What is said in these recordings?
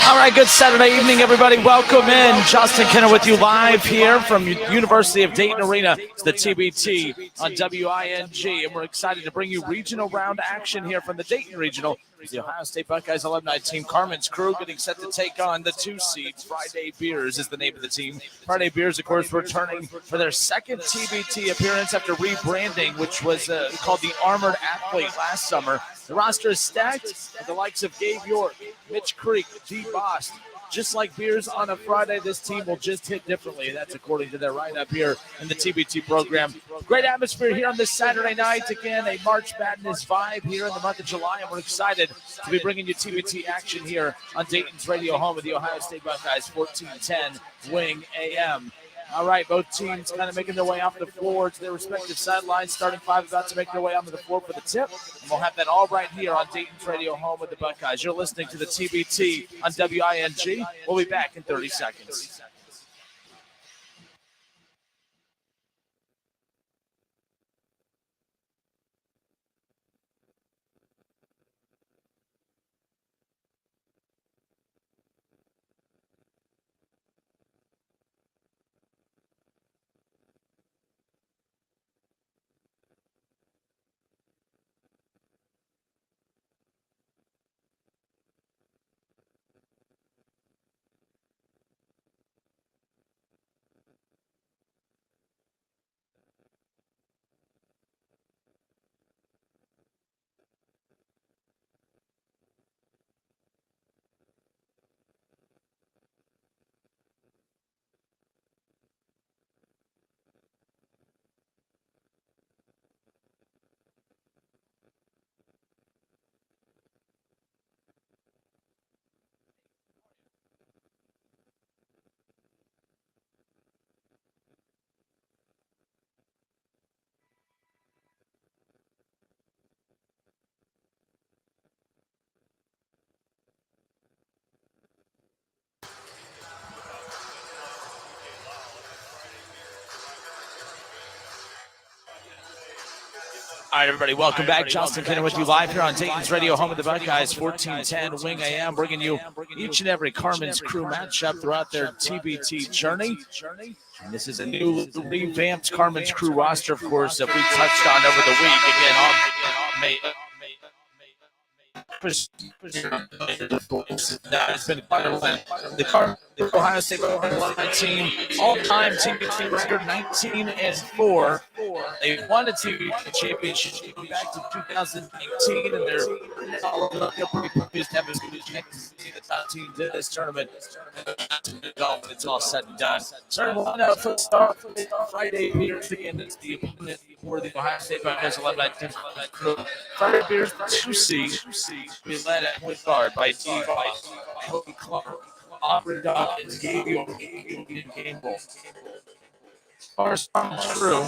All right, good Saturday evening, everybody. Welcome in. Justin Kenner with you live here from University of Dayton Arena. It's the TBT on WING, and we're excited to bring you regional round action here from the Dayton Regional. The Ohio State Buckeyes alumni team, Carmen's crew, getting set to take on the 2 seeds. Friday Beers is the name of the team. Friday Beers, of course, returning for their second TBT appearance after rebranding, which was called the Armored Athlete last summer. The roster is stacked with the likes of Gabe York, Mitch Creek, Dee Bost. Just like Beers on a Friday, this team will just hit differently. That's according to their write-up here in the TBT program. Great atmosphere here on this Saturday night. Again, a March Madness vibe here in the month of July, and we're excited to be bringing you TBT action here on Dayton's radio home of the Ohio State Buckeyes, 1410 Wing AM. All right, both teams kind of making their way off the floor to their respective sidelines. Starting five about to make their way onto the floor for the tip. And we'll have that all right here on Dayton's radio home with the Buckeyes. You're listening to the TBT on WING. We'll be back in 30 seconds. All right, everybody, welcome back. Justin Kenner with you live here on Dayton's radio home of the Buckeyes, 1410 Wing AM, bringing you each and every Carmen's crew matchup throughout their TBT journey. And this is a new revamped Carmen's crew roster, of course, that we touched on over the week. Again, it's been quite a while. The Ohio State alumni team, all-time TBT record 19-4. They won a TBT championship back to 2019, and they're pretty pleased to have the top team to this tournament. It's all said and done. Starting lineup for the start Friday Beers again. It's the opponent for the Ohio State Buckeyes alumni team. Friday Beers 2 seed. We led at point guard by Dee Bost, Cody Clark, Aubrey Dawkins, Gabe York, and Campbell. Carmen's crew.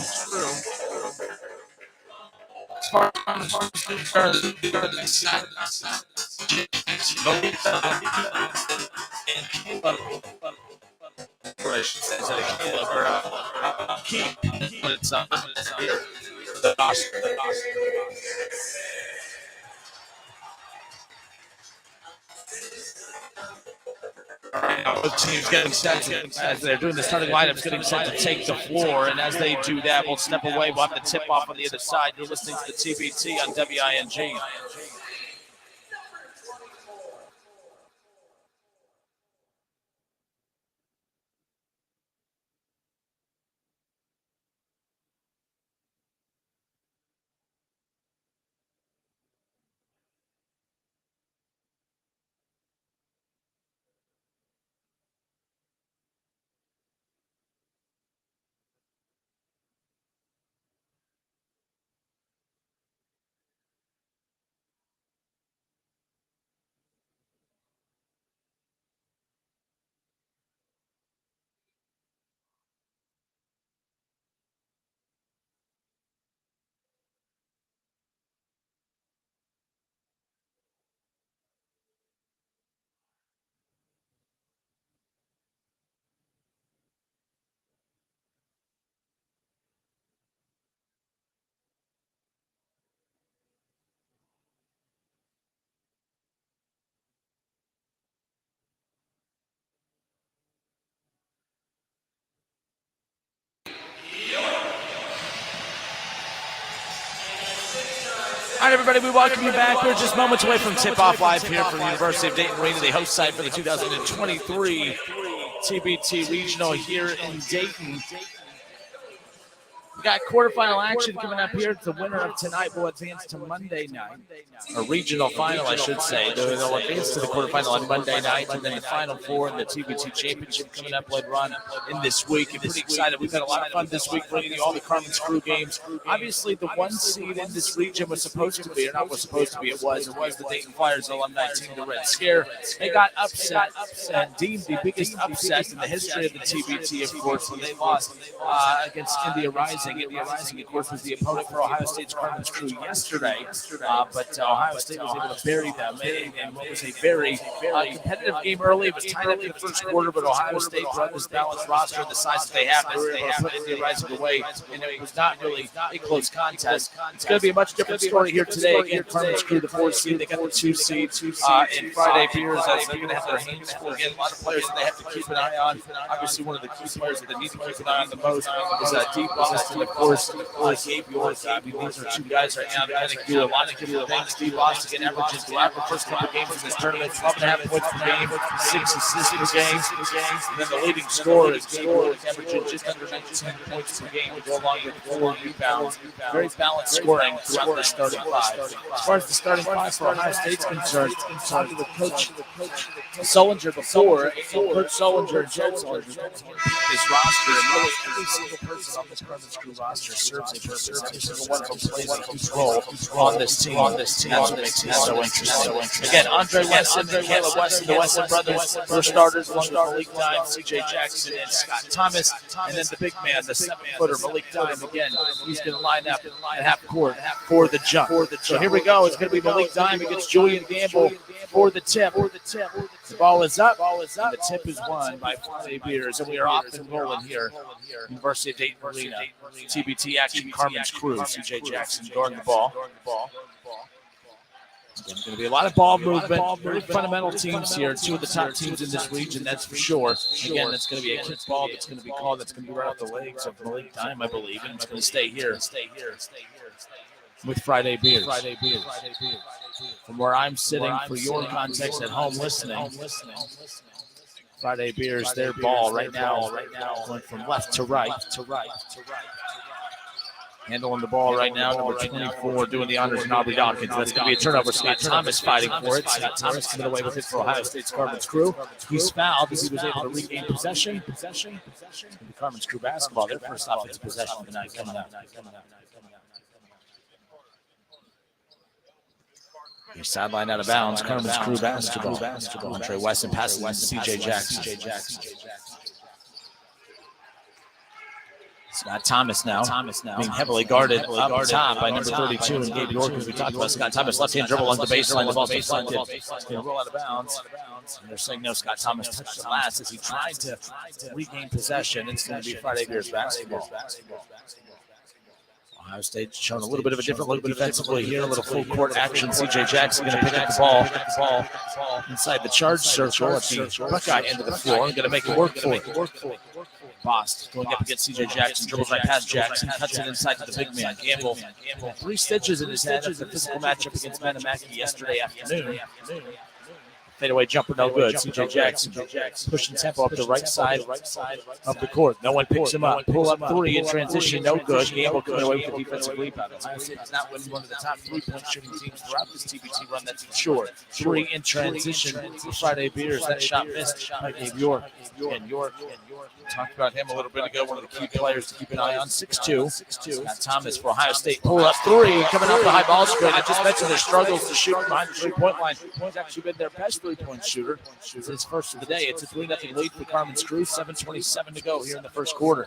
Both teams getting set as they're doing the starting lineups, getting set to take the floor. And as they do that, we'll step away. We'll have the tip off on the other side. You're listening to the TBT on WING. All right, everybody, we welcome you back. We're just moments away from tip-off live here from the University of Dayton Arena, the host site for the 2023 TBT Regional here in Dayton. We got quarterfinal action coming up here. The winner of tonight will advance to Monday night, or regional final, I should say. They'll advance to the quarterfinal on Monday night, and then the final four in the TBT championship coming up later on in this week. I'm pretty excited. We've had a lot of fun this week bringing you all the Carmen Crew games. Obviously, the one seed in this region was supposed to be, or not was supposed to be, it was the Dayton Flyers alumni team, the Red Scare. They got upset and deemed the biggest upset in the history of the TBT, of course, when they lost against India Rising. India Rising, of course, was the opponent for Ohio State's Carmen Crew yesterday, but Ohio State was able to bury them in what was a very competitive game early. It was tied up in the first quarter, but Ohio State brought this balanced roster the size that they have. They were able to put India Rising away, and it was not really a close contest. It's going to be a much different story here today. Again, Carmen Crew, the 4th seed, they got the 2 seed, and Friday Beers, they're going to have their hands full. Again, a lot of players that they have to keep an eye on. Obviously, one of the key players that they need to keep an eye on the most is Dee Bost, and of course, Gabe York. I mean, these are two guys right now that can do a lot of good things. Dee Bost, again, averages throughout the first couple of games in this tournament, 12.5 points per game, 6 assists per game. And then the leading scorer is Gabe York, averaging just under 19 points per game to go along with 4 rebounds. Very balanced scoring throughout the starting five. As far as the starting five for Ohio State's concerned, talking to Coach Sullinger before, Coach Sullinger and Joe Sullinger, this roster, and really every single person on this Carmen Crew roster serves a purpose. Every single one of them plays a huge role on this team. That's what makes it so interesting. Again, Andre Wesson, Caleb Wesson, the Wesson brothers, were starters along with Malik Dime, C.J. Jackson, and Scott Thomas. And then the big man, the 7-footer, Malik Dime, again, he's going to line up at half court for the jump. So here we go. It's going to be Malik Dime against Julian Gamble for the tip. The ball is up, and the tip is won by Friday Beers, and we are off and rolling here. University of Dayton Arena, TBT action, Carmen's Crew, C.J. Jackson guarding the ball. There's going to be a lot of ball movement, very fundamental teams here, 2 of the top teams in this region, that's for sure. Again, that's going to be a kick ball that's going to be called, that's going to be right off the legs of Malik Dime, I believe, and it's going to stay here with Friday Beers. From where I'm sitting, for your context at home listening, Friday Beers, their ball right now going from left to right. Handling the ball right now, number 24, doing the honors in Aubrey Dawkins. That's going to be a turnover. Scott Thomas fighting for it. Scott Thomas coming away with it for Ohio State's Carmen's Crew. He's fouled as he was able to regain possession. The Carmen's Crew basketball, their first offensive possession of the night coming up. Your sideline out of bounds. Carmen's Crew basketball. Andre Wesson passes to C.J. Jackson. Scott Thomas now being heavily guarded up top by number 32 and Gabe York, as we talked about. Scott Thomas left-hand dribble on the baseline. The ball's deflected. It's going to roll out of bounds. And they're saying no, Scott Thomas touched it last as he tried to regain possession. It's going to be Friday Beers basketball. Ohio State showing a little bit of a different look defensively here, a little full court action. C.J. Jackson going to pick up the ball inside the charge circle at the Buckeye end of the floor and going to make it work for it. Bost going up against C.J. Jackson, dribbles right past Jackson, cuts it inside to the big man. Gamble, 3 stitches in his head after the physical matchup against Manamaki yesterday afternoon. Fadeaway jumper, no good. C.J. Jackson pushing tempo up the right side of the court. No one picks him up. Pull up 3 in transition, no good. Gamble coming away with the defensive rebound. Ohio State is not one of the top 3-point shooting teams throughout this TBT run, that's for sure. 3 in transition for Friday Beers. That shot missed by Gabe York. And York talked about him a little bit ago, one of the key players to keep an eye on. 6'2". Scott Thomas for Ohio State. Pull up 3 coming off the high ball screen. I just mentioned their struggles to shoot behind the 3-point line. He's actually been their best 3-point shooter. It's his first of the day. It's a 3-0 lead for Carmen's Crew. 7:27 to go here in the first quarter.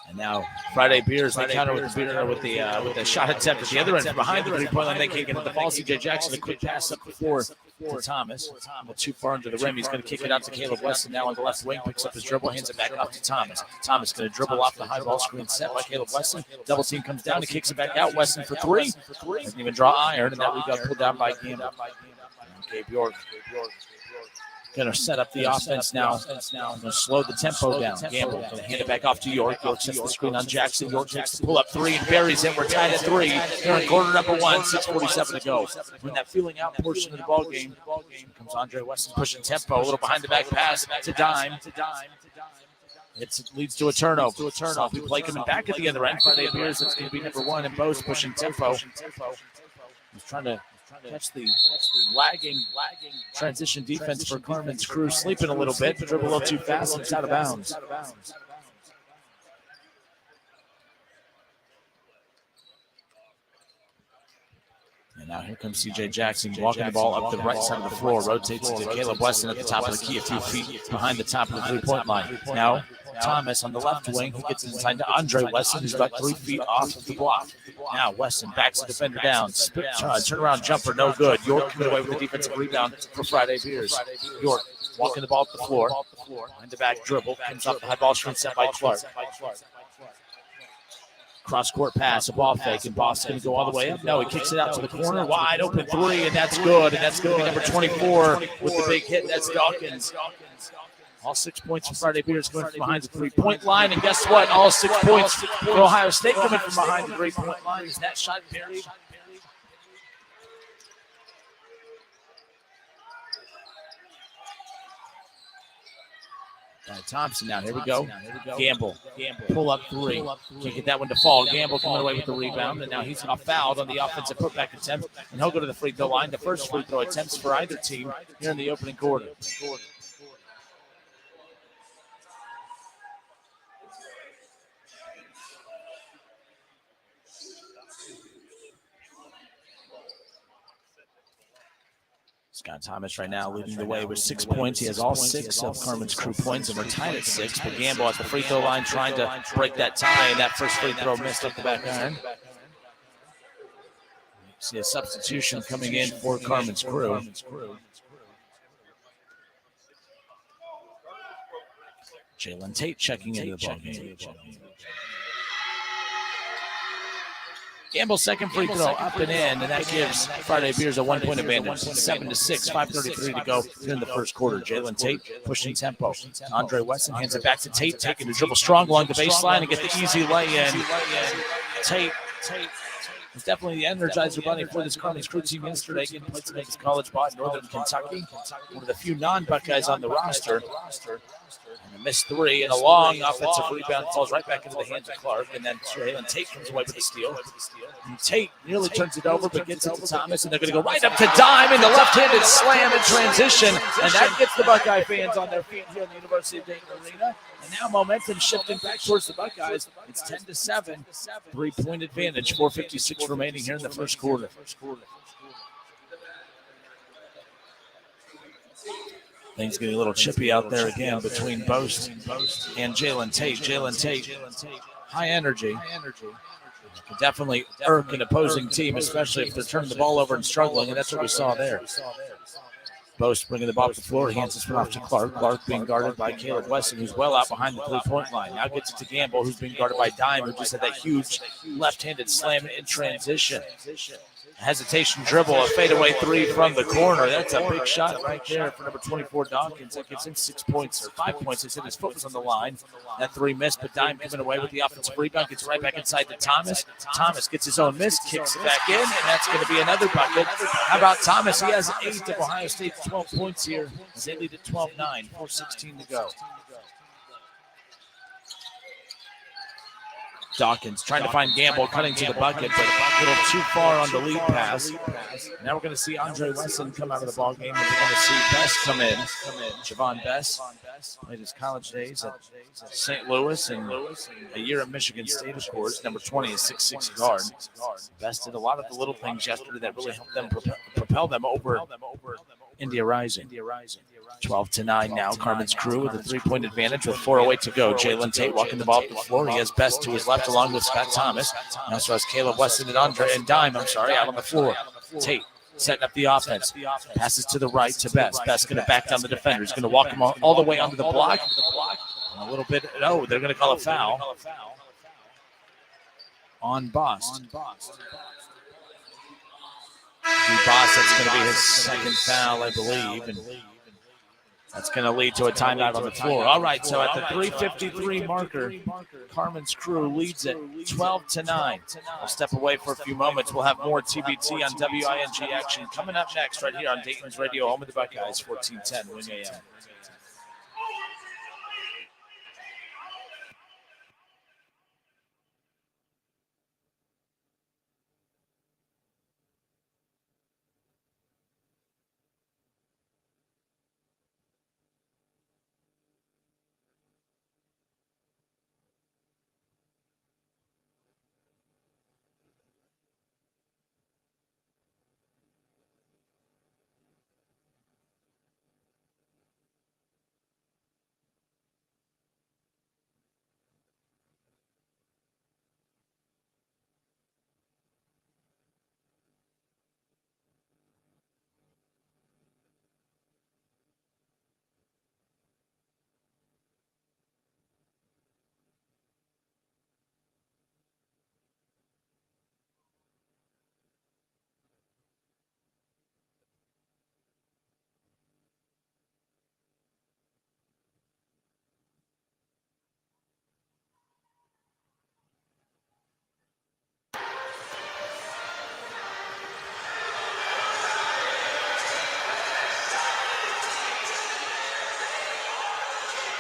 And now Friday Beers, they counter with the shot attempt at the other end from behind the 3-point line. They can't get the ball. C.J. Jackson, a quick pass up the floor to Thomas. Too far into the rim. He's going to kick it out to Caleb Wesson now on the left wing. Picks up his dribble, hands it back up to Thomas. Thomas going to dribble off the high ball screen set by Caleb Wesson. Double team comes down. He kicks it back out. Wesson for 3. Doesn't even draw iron. And that we got pulled down by Gabe York. Going to set up the offense now. Going to slow the tempo down. Gamble going to hand it back off to York. York sets the screen on Jackson. York takes the pull-up three and buries it. We're tied at 3. Here in quarter number 1, 6:47 to go. When that feeling out portion of the ball game comes Andre Weston pushing tempo. A little behind the back pass to Dime. It leads to a turnover. Sloppy play coming back at the other end. Friday Beers, it's going to be number 1, and Bost pushing tempo. He's trying to catch the lagging transition defense for Carmen's crew. Sleeping a little bit, dribble a little too fast, and it's out of bounds. And now here comes C.J. Jackson walking the ball up the right side of the floor. Rotates to Caleb Weston at the top of the key, a few feet behind the top of the three-point line. Now Thomas on the left wing. He gets inside to Andre Weston, who's about 3 feet off of the block. Now Weston backs the defender down. Turnaround jumper, no good. York coming away with the defensive rebound for Friday Beers. York walking the ball up the floor. Behind the back dribble. Comes off the high ball screen set by Clark. Cross-court pass, a ball fake, and Bost going to go all the way up. No, he kicks it out to the corner. Wide open 3, and that's good. And that's going to be number 24 with the big hit. That's Dawkins. All 6 points for Friday Beers going from behind the three-point line. And guess what? All 6 points for Ohio State coming from behind the three-point line. Is that shot buried? Thompson now. Here we go. Gamble. Pull up 3. Can't get that one to fall. Gamble coming away with the rebound. And now he's fouled on the offensive putback attempt. And he'll go to the free throw line. The first free throw attempts for either team here in the opening quarter. Scott Thomas right now leading the way with 6 points. He has all 6 of Carmen's crew points, and we're tied at 6. But Gamble at the free throw line trying to break that tie, and that first free throw missed up the back iron. See a substitution coming in for Carmen's crew. Jalen Tate checking into the ballgame. Gamble's second free throw up and in, and that gives Friday Beers a 1-point advantage. 7-6, 5:33 to go here in the first quarter. Jalen Tate pushing tempo. Andre Weston hands it back to Tate, taking the dribble strong along the baseline and get the easy lay-in. Tate was definitely the energizer bunny for this Carmen's crew team yesterday. Getting played against college ball in Northern Kentucky. One of the few non-Buckeyes on the roster. And a missed 3, and a long offensive rebound falls right back into the hands of Clark, and then Jalen Tate comes away with the steal. And Tate nearly turns it over, but gets it to Thomas, and they're going to go right up to Dime in the left-handed slam in transition, and that gets the Buckeye fans on their feet here in the University of Dayton Arena. And now momentum shifting back towards the Buckeyes. It's 10-7, 3-point advantage, 4:56 remaining here in the first quarter. Things getting a little chippy out there again between Bost and Jalen Tate. Jalen Tate, high energy. Can definitely irk an opposing team, especially if they're turning the ball over and struggling, and that's what we saw there. Bost bringing the ball up the floor, hands this one off to Clark. Clark being guarded by Caleb Weston, who's well out behind the three-point line. Now gets it to Gamble, who's being guarded by Dime, who just had that huge left-handed slam in transition. Hesitation dribble, a fadeaway 3 from the corner. That's a big shot right there for number 24, Dawkins. That gives him 6 points, or 5 points. He said his foot was on the line. That 3 missed, but Dime coming away with the offensive rebound. Gets right back inside to Thomas. Thomas gets his own miss, kicks it back in, and that's going to be another bucket. How about Thomas? He has 8 of Ohio State's 12 points here as they lead at 12-9, 4:16 to go. Dawkins trying to find Gamble, cutting to the bucket, but a little too far on the lead pass. Now we're going to see Andre Weston come out of the ballgame, and we're going to see Best come in. Javon Best played his college days at St. Louis and a year at Michigan State, of course. Number 20 is 6'6" guard. Best did a lot of the little things yesterday that really helped them propel them over India Rising. 12-9 now. Carmen's crew with a 3-point advantage with 4:08 to go. Jalen Tate walking the ball up the floor. He has Best to his left along with Scott Thomas. He also has Caleb Weston and Dime out on the floor. Tate setting up the offense. Passes to the right to Best. Best going to back down the defender. He's going to walk him all the way onto the block. And a little bit, no, they're going to call a foul on Bost. Dee Bost, that's going to be his second foul, I believe. And That's going to lead to a timeout on the floor. All right, so at the 3:53 marker, Carmen's crew leads it 12-9. We'll step away for a few moments. We'll have more TBT on WING action coming up next right here on Dayton's Radio, home of the Buckeyes, 1410 Wing AM.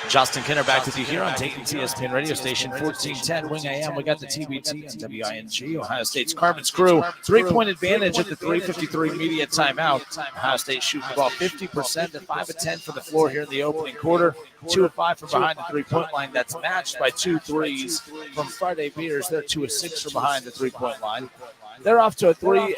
Justin Kinner back with you here on Dayton's ESPN radio station, 1410 Wing AM. We got the TBT on WING. Ohio State's Carmen's crew, 3-point advantage at the 3:53 media timeout. Ohio State shooting the ball 50% at 5 of 10 from the floor here in the opening quarter. 2 of 5 from behind the three-point line. That's matched by 2 threes from Friday Beers. They're 2 of 6 from behind the three-point line. They're off to a 3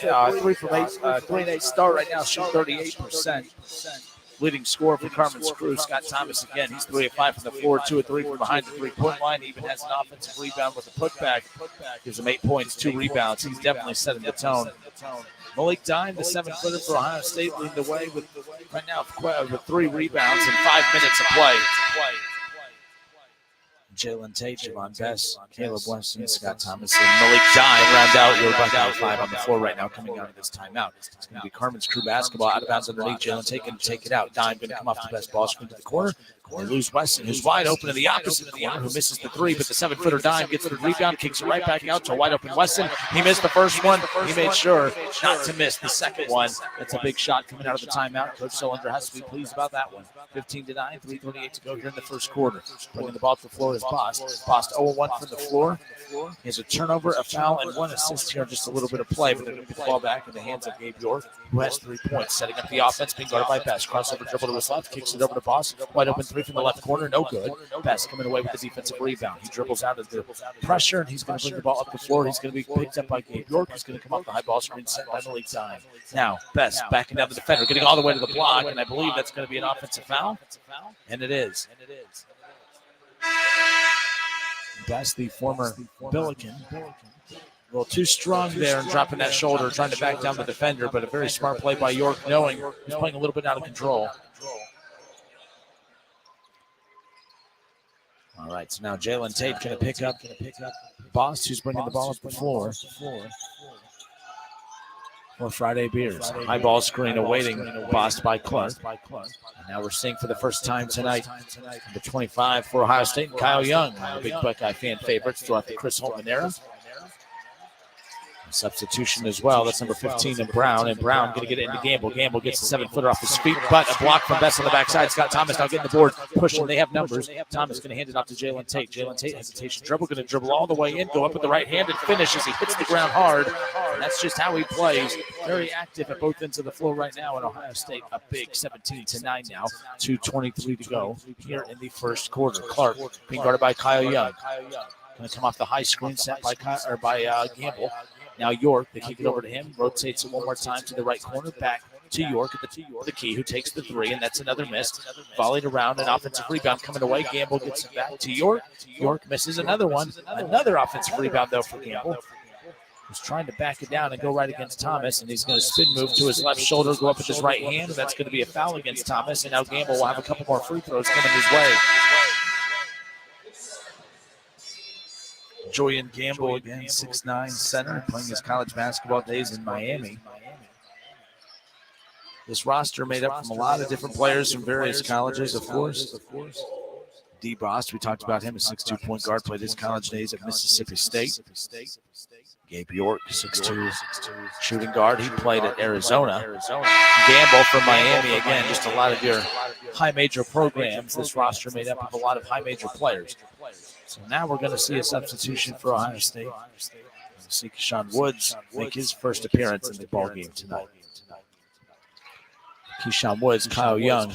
from 8 start right now, shooting 38%. Leading scorer for Carmen's crew, Scott Thomas again. He's 3 of 5 from the floor, 2 of 3 from behind the three-point line. He even has an offensive rebound with a putback. Gives him 8 points, 2 rebounds. He's definitely setting the tone. Malik Dime, the 7-footer for Ohio State, leading the way with right now with 3 rebounds in 5 minutes of play. Jalen Tate, Javon Bess, Caleb Weston, Scott Thomas, and Malik Dime round out your Buckeye 5 on the floor right now coming out of this timeout. It's going to be Carmen's crew basketball out of bounds underneath. Jalen Tate can take it out. Dime going to come off the best ball screen to the corner. They lose Weston, who's wide open in the opposite corner, who misses the 3, but the 7-footer Dime gets the rebound, kicks it right back out to a wide open Weston. He missed the first one. He made sure not to miss the second one. That's a big shot coming out of the timeout. Coach Cylinder has to be pleased about that one. 15-9, 3:28 to go here in the first quarter. Bringing the ball to the floor is Bost. Bost 0-1 from the floor. He has a turnover, a foul, and 1 assist here. Just a little bit of play, but they're going to put the ball back in the hands of Gabe York, who has 3 points. Setting up the offense, being guarded by Best. Crossover dribble to his left, kicks it over to Bost. Wide open 3 from the left corner, no good. Best coming away with the defensive rebound. He dribbles out of the pressure, and he's going to bring the ball up the floor. He's going to be picked up by Gabe York, who's going to come off the high ball screen set by Malik Dime. Now, Best backing down the defender, getting all the way to the block, and I believe that's going to be an offensive foul. And it is. Best, the former Billiken. A little too strong there and dropping that shoulder, trying to back down the defender, but a very smart play by York, knowing he's playing a little bit out of control. All right, so now Jalen Tate going to pick up Bost, who's bringing the ball up the floor. For Friday Beers. High ball screen awaiting Bost by Clark. And now we're seeing for the first time tonight the 25 for Ohio State and Kyle Young, one of the big Buckeye fan favorites throughout the Chris Holtman era. Substitution as well. That's number 15 in Brown. And Brown going to get it into Gamble. Gamble gets the 7-footer off his feet, but a block from Best on the backside. Scott Thomas now getting the board, pushing. They have numbers. Thomas going to hand it off to Jalen Tate. Jalen Tate, hesitation dribble, going to dribble all the way in, go up with the right hand and finish as he hits the ground hard. And that's just how he plays. Very active at both ends of the floor right now in Ohio State. A big 17-9 now. 2:23 to go here in the first quarter. Clark being guarded by Kyle Young. Going to come off the high screen set by Gamble. Now York, they kick it over to him, rotates it one more time to the right corner, back to York at the key, who takes the 3, and that's another miss. Volleyed around, an offensive rebound coming away. Gamble gets it back to York. York misses another one. Another offensive rebound, though, for Gamble. He's trying to back it down and go right against Thomas, and he's going to spin move to his left shoulder, go up with his right hand, and that's going to be a foul against Thomas, and now Gamble will have a couple more free throws coming his way. Julian Gamble again, 6'9", center, playing his college basketball days in Miami. This roster made up from a lot of different players from various colleges, of course. Dee Bost, we talked about him, a 6'2" point guard, played his college days at Mississippi State. Gabe York, 6'2" shooting guard. He played at Arizona. Gamble from Miami, again, just a lot of your high major programs. This roster made up of a lot of high major players. So now we're going to see a substitution for Ohio State. We're going to see Keyshawn Woods make his first appearance in the ballgame tonight. Keyshawn Woods, Kyle Young,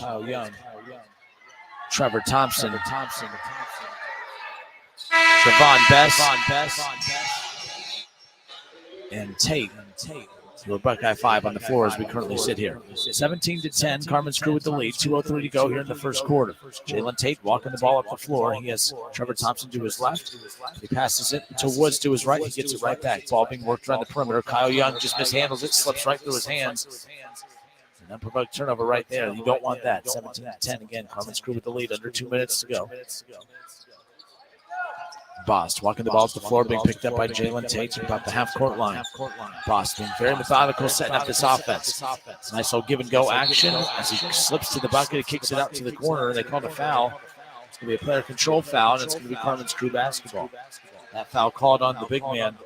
Trevor Thompson, Trevon Best, and Tate. We're Buckeye 5 on the floor as we currently sit here. 17-10, Carmen's Crew with the lead. 2:03 to go here in the first quarter. Jalen Tate walking the ball up the floor. He has Trevor Thompson to his left. He passes it to Woods to his right. He gets it right back. Ball being worked around the perimeter. Kyle Young just mishandles it, slips right through his hands. An unprovoked turnover right there. You don't want that. 17-10 again. Carmen's Crew with the lead. Under 2 minutes to go. Bost walking the ball up the floor, being picked up by Jalen Tate about the half-court line. Bost being very methodical, setting up this offense. Nice little give-and-go action as he slips to the bucket. He kicks it out to the corner. They called a foul. It's going to be a player control foul, and it's going to be Carmen's Crew basketball. That foul called on the big man.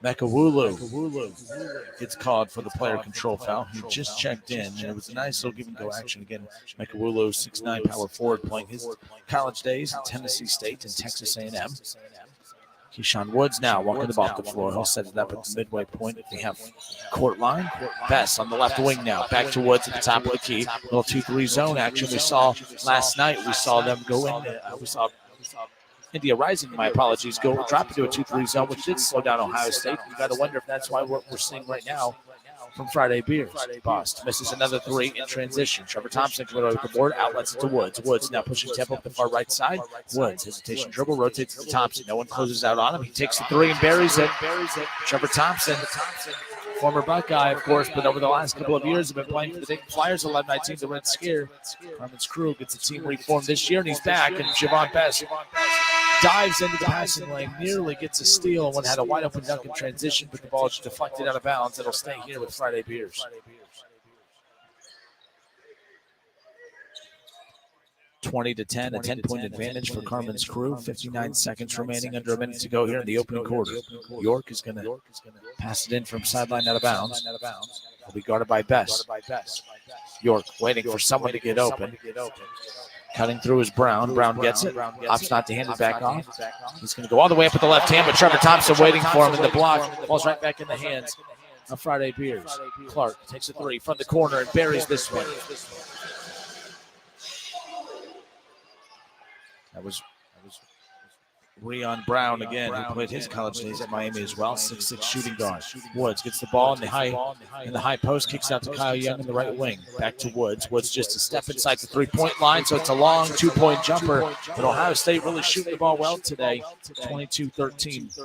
Mekawulu gets called for the player control foul. He just checked in, and it was a nice little give-and-go action. Again, Mekawulu, 6'9", power forward, playing his college days at Tennessee State and Texas A&M. Keyshawn Woods now walking the ball up the floor. He'll set it up at the midway point. We have court line. Best on the left wing now. Back to Woods at the top of the key. Little 2-3 zone action we saw last night. We saw them go in. We saw India Rising, my apologies, drop into a 2-3 zone, which did slow down Ohio State. You got to wonder if that's why we're seeing right now from Friday Beers. Bost misses another three in transition. Trevor Thompson coming over the board, outlets it to Woods. Woods now pushing tempo up the far right side. Woods, hesitation dribble, rotates to Thompson. No one closes out on him. He takes the three and buries it. Trevor Thompson, former Buckeye, of course, but over the last couple of years have been playing for the Dayton Flyers alumni team, the Red Scare. Carmen's Crew gets the team reformed this year, and he's back. And Javon Best dives into the passing lane, nearly gets a steal, and one had a wide open dunk in transition, but the ball is deflected out of bounds. It'll stay here with Friday Beers. 20-10, a 10-point advantage for Carmen's Crew. 59 seconds remaining, under a minute to go here in the opening quarter. York is going to pass it in from sideline out of bounds. Will be guarded by Best. York waiting for someone to get open. Cutting through is Brown. Brown gets it. Opts not to hand it back off. He's going to go all the way up with the left hand, but Trevor Thompson waiting for him in the block. Ball's right back in the hands of Friday Beers. Clark takes a three from the corner and buries this one. That was Orion Brown again, who played his college days at Miami as well. 6'6" shooting guard. Woods gets the ball in the high post, kicks out to Kyle Young in the right wing. Back to Woods. Woods just a step inside the three-point line, so it's a long 2-point jumper. But Ohio State really shooting the ball well today. 22-13.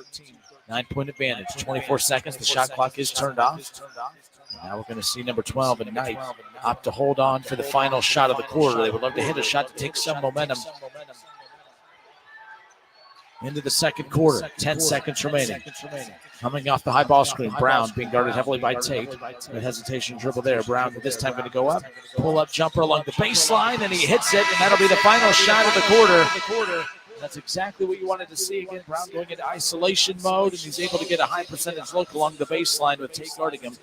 9-point advantage. 24 seconds. The shot clock is turned off. And now we're going to see number 12 and Knight opt to hold on for the final shot of the quarter. They would love to hit a shot to take some momentum into the second quarter. 10 seconds remaining. Coming off the high ball screen. Brown being guarded heavily by Tate. The hesitation dribble there. Brown this time going to go up. Pull up jumper along the baseline, and he hits it, and that'll be the final shot of the quarter. That's exactly what you wanted to see again. Brown going into isolation mode, and he's able to get a high percentage look along the baseline with Tate guarding him.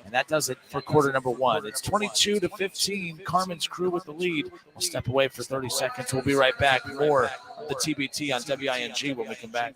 And that does it for quarter number one. It's 22-15. Carmen's Crew with the lead. We'll step away for 30 seconds. We'll be right back. More of the TBT on WING when we come back.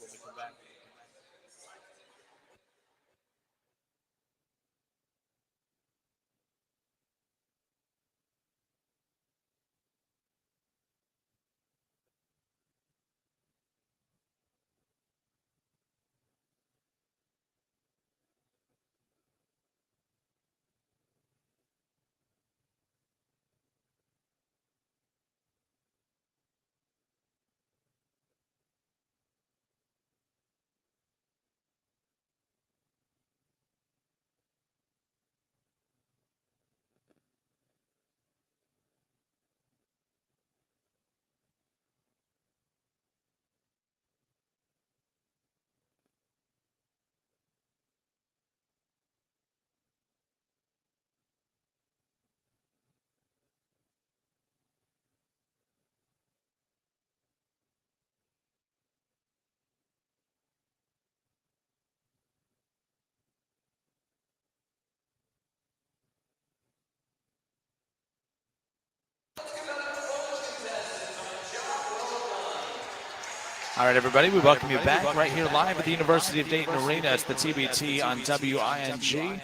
All right, everybody, we welcome you back right here live at the University of Dayton Arena. It's the TBT on WING.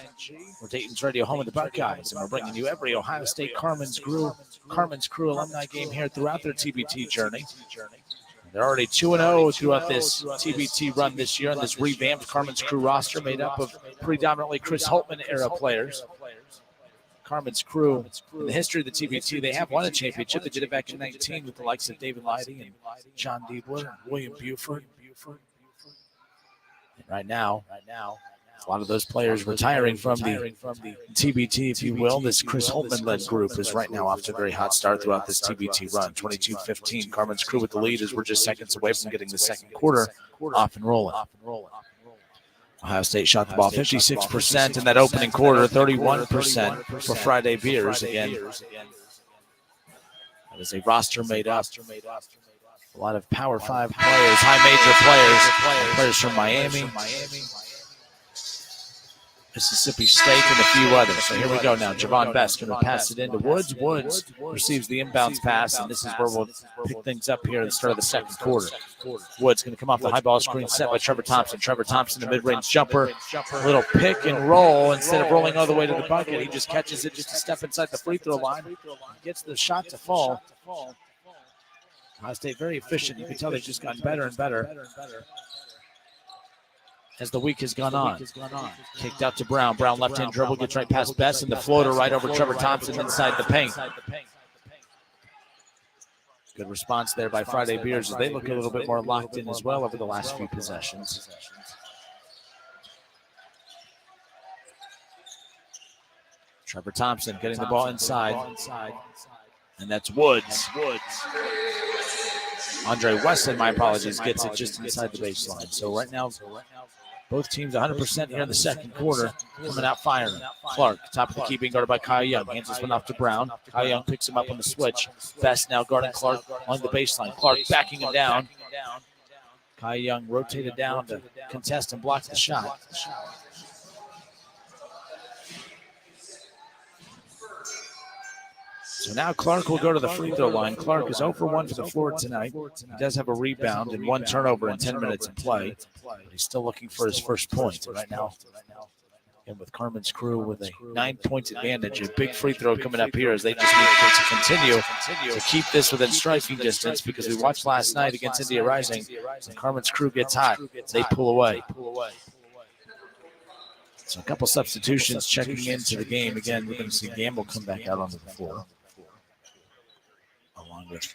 We're Dayton's radio home of the Buckeyes, and we're bringing you every Ohio State Carmen's Crew alumni game here throughout their TBT journey. They're already 2-0 throughout this TBT run this year, and this revamped Carmen's Crew roster made up of predominantly Chris Holtman-era players. Carmen's Crew, in the history of the TBT, they have won a championship. They did it back in 19 with the likes of David Leidy and John Diebler and William Buford. And right now, a lot of those players retiring from the TBT, if you will. This Chris Holtman-led group is right now off to a very hot start throughout this TBT run. 22-15, Carmen's Crew with the lead as we're just seconds away from getting the second quarter off and rolling. Ohio State shot the ball 56% in that opening quarter, 31% for Friday Beers. Again, that is a roster made up. A lot of Power 5 players, high major players from Miami, Mississippi State, and a few others. So here we go now. Javon Best going to pass it into Woods. Woods receives the inbounds pass, and this is where we'll pick things up here at the start of the second quarter. Woods going to come off the high ball screen set by Trevor Thompson. Trevor Thompson, the mid-range jumper. A little pick and roll. Instead of rolling all the way to the bucket, he just catches it just a step inside the free throw line. Gets the shot to fall. Ohio State very efficient. You can tell they've just gotten better and better as the week has gone on. Kicked out to Brown. Brown left-hand dribble, gets right past Best, and the floater right over Trevor Thompson inside the paint. Good response there by Friday Beers as they look a little bit more locked in as well over the last few possessions. Trevor Thompson getting the ball inside. And that's Woods. Andre Wesson, my apologies, gets it just inside the baseline. So right now, both teams 100% here in the second quarter, coming out firing. Clark, top of the key, being guarded by Kyle Young. Hands this one off to Brown. Kyle Young picks him up on the switch. Best now guarding Clark on the baseline. Clark backing him down. Kyle Young rotated down to contest and block the shot. So now Clark will go to the free throw line. Clark is 0 for 1 for the floor tonight. He does have a rebound and one turnover in 10 minutes of play, but he's still looking for his first point. Right now, and with Carmen's Crew with a 9-point advantage, a big free throw coming up here as they just need to continue to keep this within striking distance, because we watched last night against India Rising, when Carmen's Crew gets hot, they pull away. So a couple substitutions checking into the game. Again, we're going to see Gamble come back out onto the floor, along with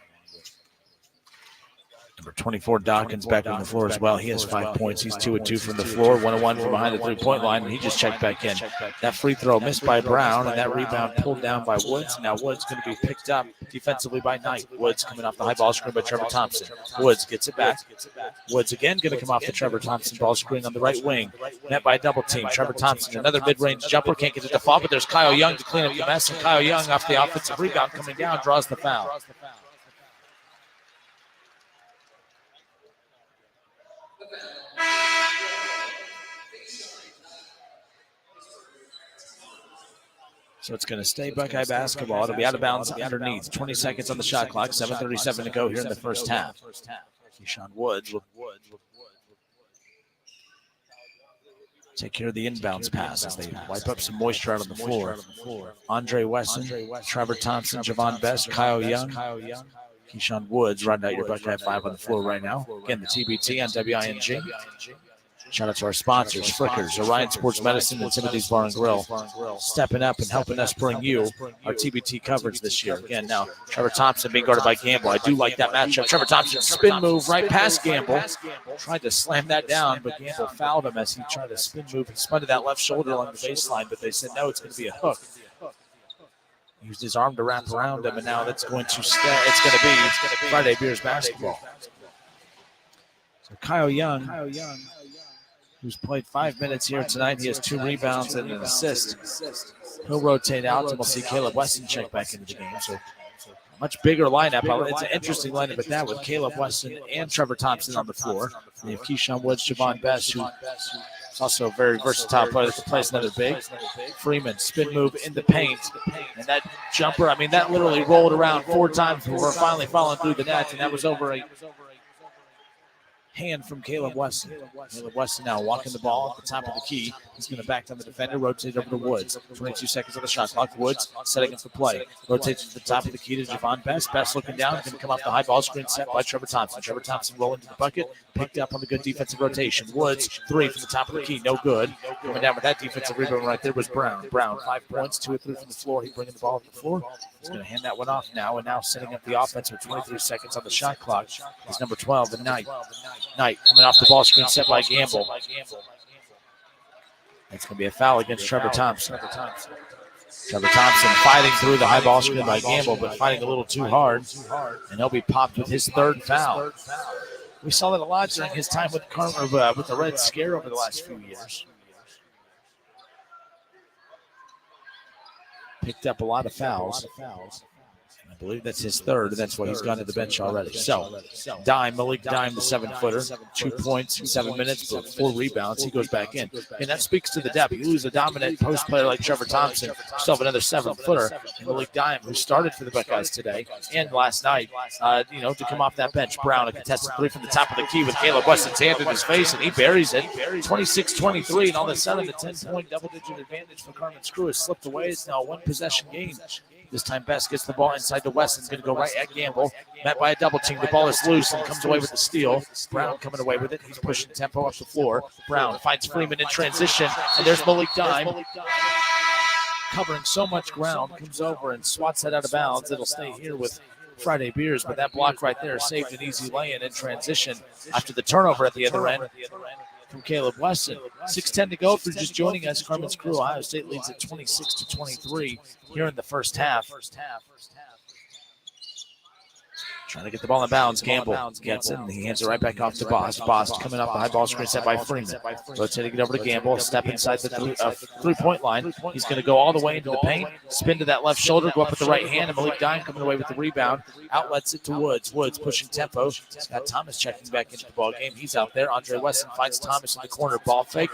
number 24, Dawkins, back on the floor as well. He has 5 points. He's 2 of 2 from the floor, 1 of 1 from behind the three-point line, and he just checked back in. That free throw missed by Brown, and that rebound pulled down by Woods. Now Woods going to be picked up defensively by Knight. Woods coming off the high ball screen by Trevor Thompson. Woods gets it back. Woods again going to come off the Trevor Thompson ball screen on the right wing. Met by a double team. Trevor Thompson, another mid-range jumper, can't get it to fall, but there's Kyle Young to clean up the mess, and Kyle Young off the offensive rebound coming down, draws the foul. So it's going to stay Buckeye basketball. It'll be out of bounds underneath. 20 seconds on the shot clock. 7:37 to go here in the first half. Keyshawn Woods will take care of the inbounds pass as they wipe up some moisture out on the floor. Andre Wesson, Trevor Thompson, Javon Best, Kyle Young, Keyshawn Woods running out your Buckeye 5 on the floor right now. Again, the TBT on WING. Shout out to our sponsors, Frickers, Orion Sports Medicine, and Timothy's Bar and Grill, stepping up and helping us bring you our TBT coverage this year. Again, now Trevor Thompson being guarded by Gamble. I do like that matchup. Trevor Thompson spin move right past Gamble. Tried to slam that down, but Gamble fouled him as he tried to spin move and spun to that left shoulder along the baseline, but they said, no, it's going to be a hook. Used his arm to wrap around him, and now that's going to stay. It's going to be Friday Beers basketball. So Kyle Young, who's played 5 minutes here tonight. He has 2 rebounds and an assist. He'll rotate out, and we'll see Caleb Weston check back into the game. So a much bigger lineup. It's an interesting lineup at that, with Caleb Weston and Trevor Thompson on the floor. And you have Keyshawn Woods, Javon Best, who is also a very versatile player that can play another big. Freeman, spin move in the paint. And that jumper, I mean, that literally rolled around 4 times before finally falling through the net, and that was over a hand from Caleb Weston. Caleb Weston now walking the ball at the top of the key. He's going to back down the defender, rotate over to Woods. 22 seconds on the shot clock. Woods setting up the play. Rotates to the top of the key to Javon Best. Best looking down. Going to come off the high ball screen set by Trevor Thompson. Trevor Thompson rolling to the bucket. Picked up on the good defensive rotation. Woods, 3 from the top of the key. No good. Coming down with that defensive rebound right there was Brown. Brown, 5 points, 2 or 3 from the floor. He's bringing the ball to the floor. He's going to hand that one off now. And now setting up the offense with 23 seconds on the shot clock is number 12, the Knight. Knight coming off the ball screen set by Gamble. That's going to be a foul against Trevor Thompson. Trevor Thompson fighting through the high ball screen by Gamble, but fighting a little too hard. And he'll be popped with his 3rd foul. We saw that a lot during his time with Carmen, with the Red Scare over the last few years. Picked up a lot of fouls. I believe that's his 3rd, and that's why he's gone to the bench already. So, Malik Dime, the 7-footer, 2 points in 7 minutes, but 4 rebounds. He goes back in. And that speaks to the depth. You lose a dominant post player like Trevor Thompson, you still have another 7-footer. And Malik Dime, who started for the Buckeyes today and last night, to come off that bench. Brown, a contested 3 from the top of the key with Caleb Weston's hand in his face, and he buries it. 26-23, and all of a sudden, the 10-point double-digit advantage for Carmen's crew has slipped away. It's now a 1-possession game. This time Best gets the ball inside to Weston's going to go right at Gamble. Met by a double team. The ball is loose and comes away with the steal. Brown coming away with it. He's pushing tempo up the floor. Brown finds Freeman in transition. And there's Malik Dime. Covering so much ground. Comes over and swats that out of bounds. It'll stay here with Friday Beers. But that block right there saved an easy lay-in in transition after the turnover at the other end from Caleb Weston. 6:10 to go. If you're just joining us, Carmen's crew, Ohio State leads at 26-23 here in the first half. Trying to get the ball in bounds. Gamble gets it, and he hands it right back off to Bost. Bost coming off the high ball screen set by Freeman. Rotating it over to Gamble. Step inside the three-point line. He's going to go all the way into the paint. Spin to that left shoulder. Go up with the right hand. And Malik Dime coming away with the rebound. Outlets it to Woods. Woods pushing tempo. Scott Thomas checking back into the ball game. He's out there. Andre Weston finds Thomas in the corner. Ball fake.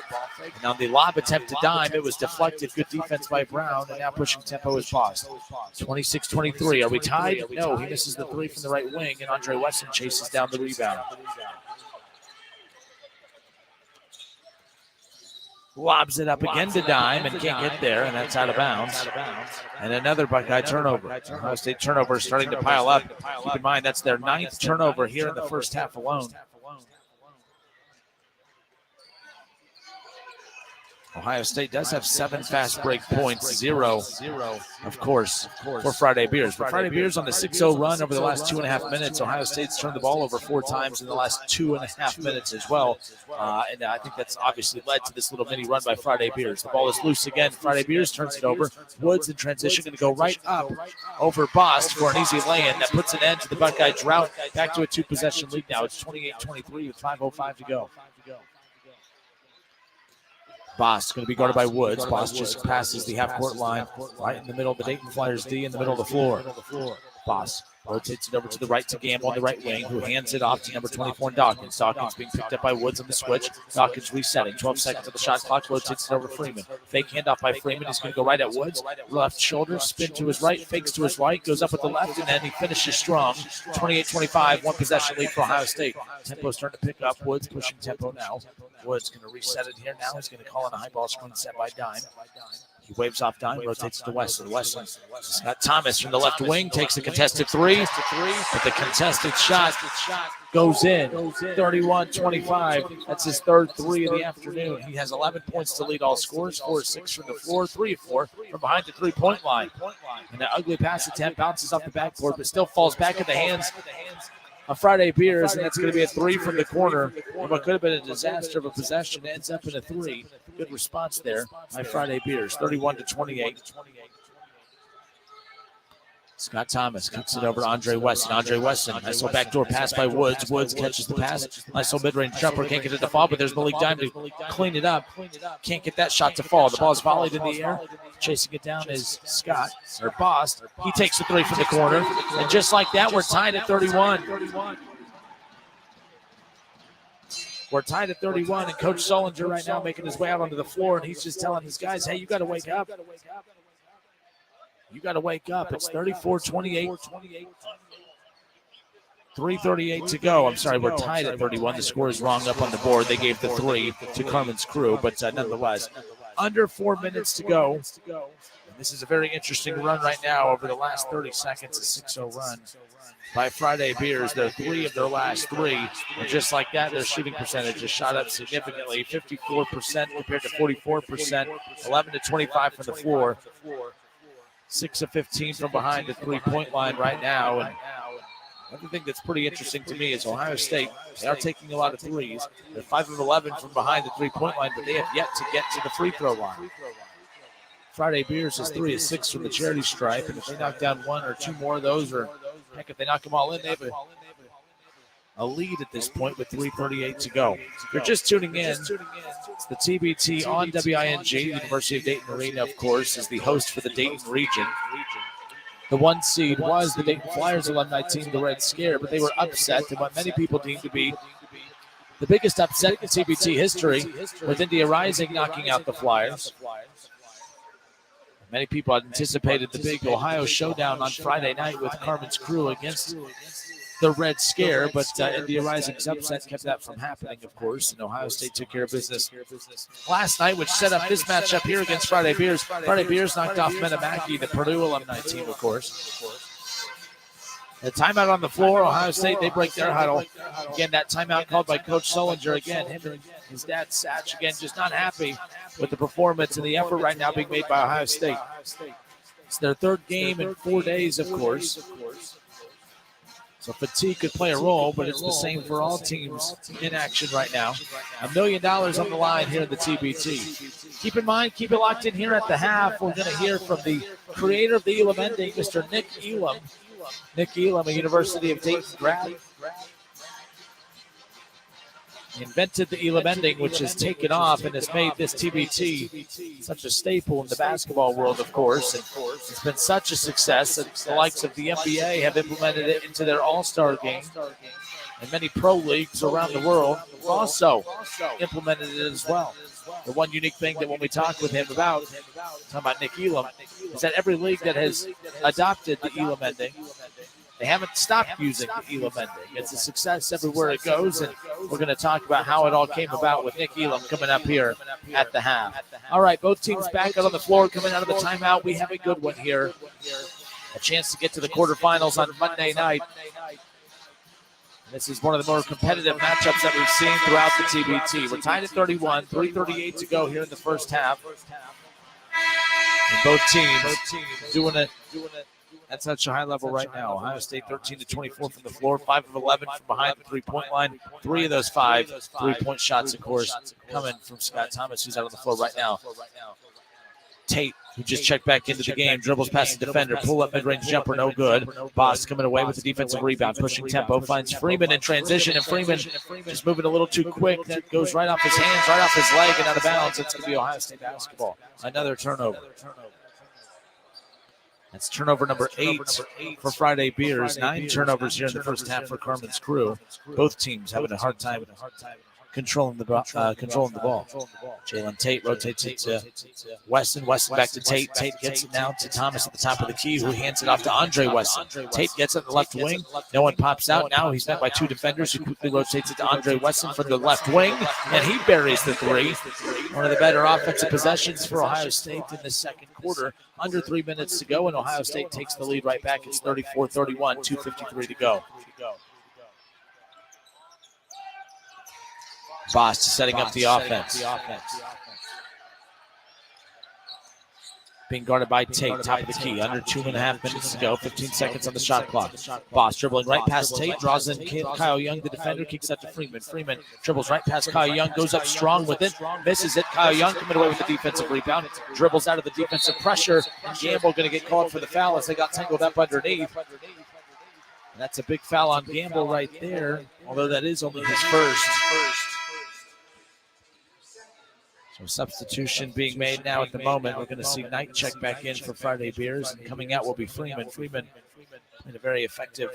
And on the lob attempt to Dime, it was deflected. Good defense by Brown. And now pushing tempo is Bost. 26-23. Are we tied? No. He misses the 3 from the right wing, and Andre Weston chases down the rebound. Lobs it up again to Dime and can't get there, and that's out of bounds. And another Buckeye turnover. Ohio State turnover starting to pile up. Keep in mind, that's their 9th turnover here in the first half alone. Ohio State does have 7 fast break points, 0, of course, for Friday Beers. But Friday Beers on the 6-0 run over the last 2.5 minutes. Ohio State's turned the ball over 4 times in the last 2.5 minutes as well. And I think that's obviously led to this little mini run by Friday Beers. The ball is loose again. Friday Beers turns it over. Woods in transition going to go right up over Bost for an easy lay-in that puts an end to the Buckeye drought. Back to a 2-possession lead now. It's 28-23 with 5:05 to go. Bost going to be guarded by Woods. Bost just passes the half-court line right in the middle of the Dayton Flyers D in the middle of the floor. Bost rotates it over to the right to Gamble on the right wing, who hands it off to number 24, Dawkins. Dawkins being picked up by Woods on the switch. Dawkins resetting. 12 seconds of the shot clock. Rotates it over to Freeman. Fake handoff by Freeman. He's going to go right at Woods. Left shoulder, spin to his right, fakes to his right, goes up with the left, and then he finishes strong. 28-25, 1-possession lead for Ohio State. Tempo starting to pick up. Woods pushing tempo now. Woods going to reset it here now. He's going to call on a high ball screen set by Dime. He waves off Dime, rotates to Weston. Weston. Scott Thomas from the left wing takes the contested 3, but the contested shot goes in. 31-25. That's his 3rd 3 of the afternoon. He has 11 points to lead all scores, 4 of 6 from the floor, 3 of 4 from behind the 3-point line. And that ugly pass attempt bounces off the backboard, but still falls back in the hands of Friday Beers, and that's going to be a 3 from the corner. What could have been a disaster of a possession ends up in a 3. Good response there by Friday Beers, 31-28. Scott Thomas kicks it over to Andre Weston. Andre Weston, nice little backdoor pass by Woods. Woods catches the pass. Nice little mid-range jumper. Can't get it to fall, but there's Malik Dime to clean it up. Can't get that shot to fall. The ball is volleyed in the air. Chasing it down is Bost. He takes the 3 from the corner. And just like that, we're tied at 31. We're tied at 31, and Coach Solinger right now making his way out onto the floor, and he's just telling his guys, hey, you got to wake up. You got to wake up. It's 34-28. 3:38 to go. I'm sorry, we're tied at 31. The score is wrong up on the board. They gave the 3 to Carmen's crew, but nonetheless, under 4 minutes to go. And this is a very interesting run right now over the last 30 seconds, a 6-0 run by Friday Beers. They're 3 of their last 3. And just like that, their shooting percentage has shot up significantly, 54% compared to 44%, 11 to 25 from the floor, 6 of 15 from behind the three-point line right now. And another thing that's pretty interesting to me is Ohio State, they are taking a lot of threes. They're 5 of 11 from behind the three-point line, but they have yet to get to the free throw line. Friday Beers is 3 of 6 from the charity stripe, and if they knock down 1 or 2 more of those, or heck, if they knock them all in, they have a lead at this point with 3:38 to go. If you're just tuning in, it's the TBT on WING. University of Dayton Arena, of course, is the host for the Dayton region. The 1 seed was the Dayton Flyers alumni team, the Red Scare, but they were upset in what many people deem to be the biggest upset in TBT history, with India Rising knocking out the Flyers. Many people had anticipated the big Ohio showdown on Friday night with Carmen's crew against the Red Scare, but India Rising's upset kept that from happening, of course, and Ohio State took care of business last night, which set up this matchup here against Friday Beers. Friday Beers knocked off Metamaki, the Purdue alumni team, of course. The timeout on the floor, Ohio State, they break their huddle. Again, that timeout called by Coach Sullinger. Again, him and his dad, Satch, again, just not happy with the performance and the effort right now being made by Ohio State. It's their 3rd game in 4 days, of course. So fatigue could play a role, but it's the same for all teams in action right now. $1 million on the line here in the TBT. Keep in mind, keep it locked in here at the half. We're going to hear from the creator of the Elam ending, Mr. Nick Elam. Nick Elam, a University of Dayton grad. He invented the Elam ending, which has taken off and has made this TBT such a staple in the basketball world, of course. And it's been such a success that the likes of the NBA have implemented it into their all-star game. And many pro leagues around the world have also implemented it as well. The one unique thing that when we talk with him about, talking about Nick Elam, is that every league that has adopted the Elam ending, they haven't stopped using the Elam ending. It's a success everywhere it goes, and we're going to talk about how it all came about with Nick Elam coming up here at the half. All right, both teams back out on the floor, coming out of the timeout. We have a good one here. A chance to get to the quarterfinals on Monday night. This is one of the more competitive matchups that we've seen throughout the TBT. We're tied at 31, 3:38 to go here in the first half. And both teams doing it at such a high level right now. Ohio State 13 to 24 from the floor, 5 of 11 from behind the three-point line. 3 of those 5 three-point shots, of course, coming from Scott Thomas, who's out on the floor right now. Tate, who just checked back into the game, dribbles past the defender, pull-up mid-range jumper, no good. Bost coming away with the defensive rebound, pushing tempo, finds Freeman in transition, and Freeman just moving a little too quick. That goes right off his hands, right off his leg, and out of bounds. It's going to be Ohio State basketball. Another turnover. That's turnover number 8 for Friday Beers. 9 turnovers here in the first half for Carmen's crew. Both teams having a hard time controlling the ball. Jalen Tate rotates it to Wesson. Wesson back to Tate. Tate gets it now to Thomas at the top of the key, who hands it off to Andre Wesson. Tate gets it in the left wing. No one pops out. Now he's met by 2 defenders, who quickly rotates it to Andre Wesson from the left wing, and he buries the 3. One of the better offensive possessions for Ohio State in the second quarter. Under 3 minutes to go, and Ohio State takes the lead right back. It's 34-31, 2:53 to go. Bost setting up the offense. Being guarded by Tate, top of the key. Under 2.5 minutes to go. 15 seconds on the shot clock. Bost dribbling right past Tate, draws in Kyle Young, the defender, kicks out to Freeman. Freeman dribbles right past Kyle Young, goes up strong with it, misses it. Kyle Young coming away with the defensive rebound, dribbles out of the defensive pressure, and Gamble going to get called for the foul as they got tangled up underneath. And that's a big foul on Gamble right there, although that is only his first. So substitution being made now at the moment. We're going to see Knight check back in for Friday Beers, and coming out will be Freeman. Freeman played a very effective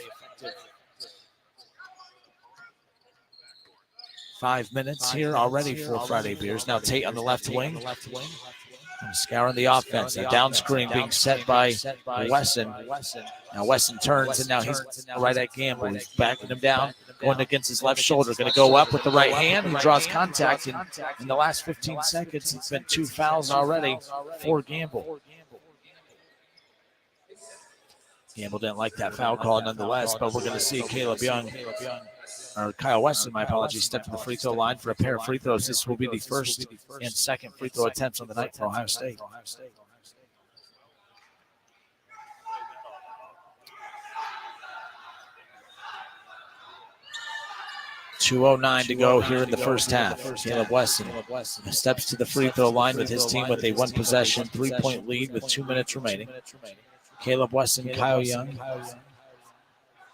5 minutes here already for Friday Beers. Now Tate on the left wing. Scouring the offense. Now down screen being set by Wesson. Now Wesson turns, and now he's right at Gamble. He's backing him down, going against his left shoulder. Going to go up with the right hand. He draws contact, and in the last 15 seconds, it's been 2 fouls already for Gamble. Gamble didn't like that foul call nonetheless, but we're going to see Kyle Weston, my apologies, step to the free throw line for a pair of free throws. This will be the first and second free throw attempts on the night for Ohio State. .209 to go here in the first half. Caleb Weston steps to the free throw line with his team with a 1-possession, 3-point lead with 2 minutes remaining. Caleb Weston, Kyle Young,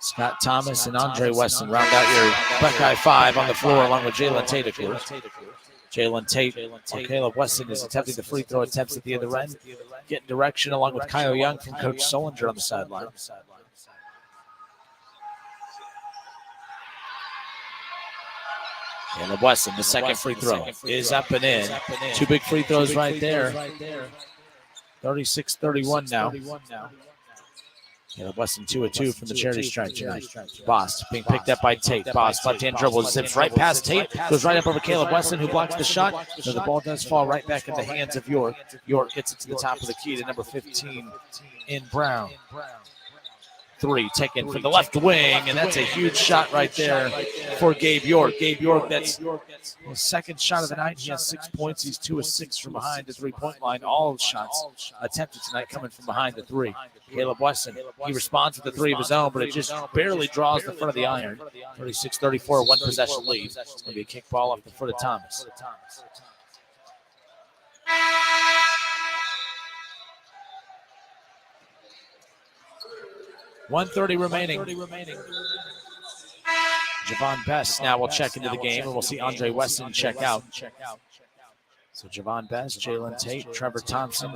Scott Thomas, and Andre Weston round out your Buckeye 5 on the floor along with Jalen Tate, of course. Jalen Tate, Caleb Weston is attempting the free throw attempts at the other end, getting direction along with Kyle Young from Coach Solinger on the sideline. Caleb Weston, the second free throw is up and in. 2 big free throws right there. 36-31 now. Caleb Weston 2 of 2 from the charity stripe tonight. Bost being picked up by Tate. Bost left-hand dribble, zips right past Tate, goes right up over Caleb Weston, who blocks the shot. So the ball does fall right back in the hands of York. York gets it to the top of the key to number 15 in Brown. 3 taken from the left wing, and that's a huge shot right there for Gabe York. Gabe York, that's his second shot of the night. He has 6 points. He's 2 of 6 from behind the three-point line. All shots attempted tonight coming from behind the 3. Caleb Weston, he responds with the 3 of his own, but it just barely draws the front of the iron. 36-34, 1-possession lead. It's going to be a kick ball off the foot of Thomas. .130 remaining. Javon Best now will check into the game, and we'll see Andre Weston check out. So Javon Best, Jalen Tate, Trevor Thompson,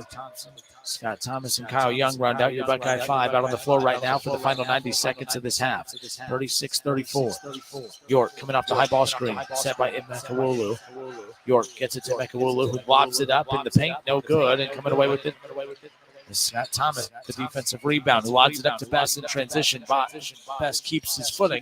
Scott Thomas, and Kyle Young round out your Buckeye 5 out on the floor right now for the final 90 seconds of this half. 36-34. York coming off the high ball screen, set by Emekawulu. York gets it to Emekawulu, who lobs it up in the paint, no good, and coming away with it. Scott Thomas, the defensive rebound, who lobs it up to Best in transition. Best keeps his footing,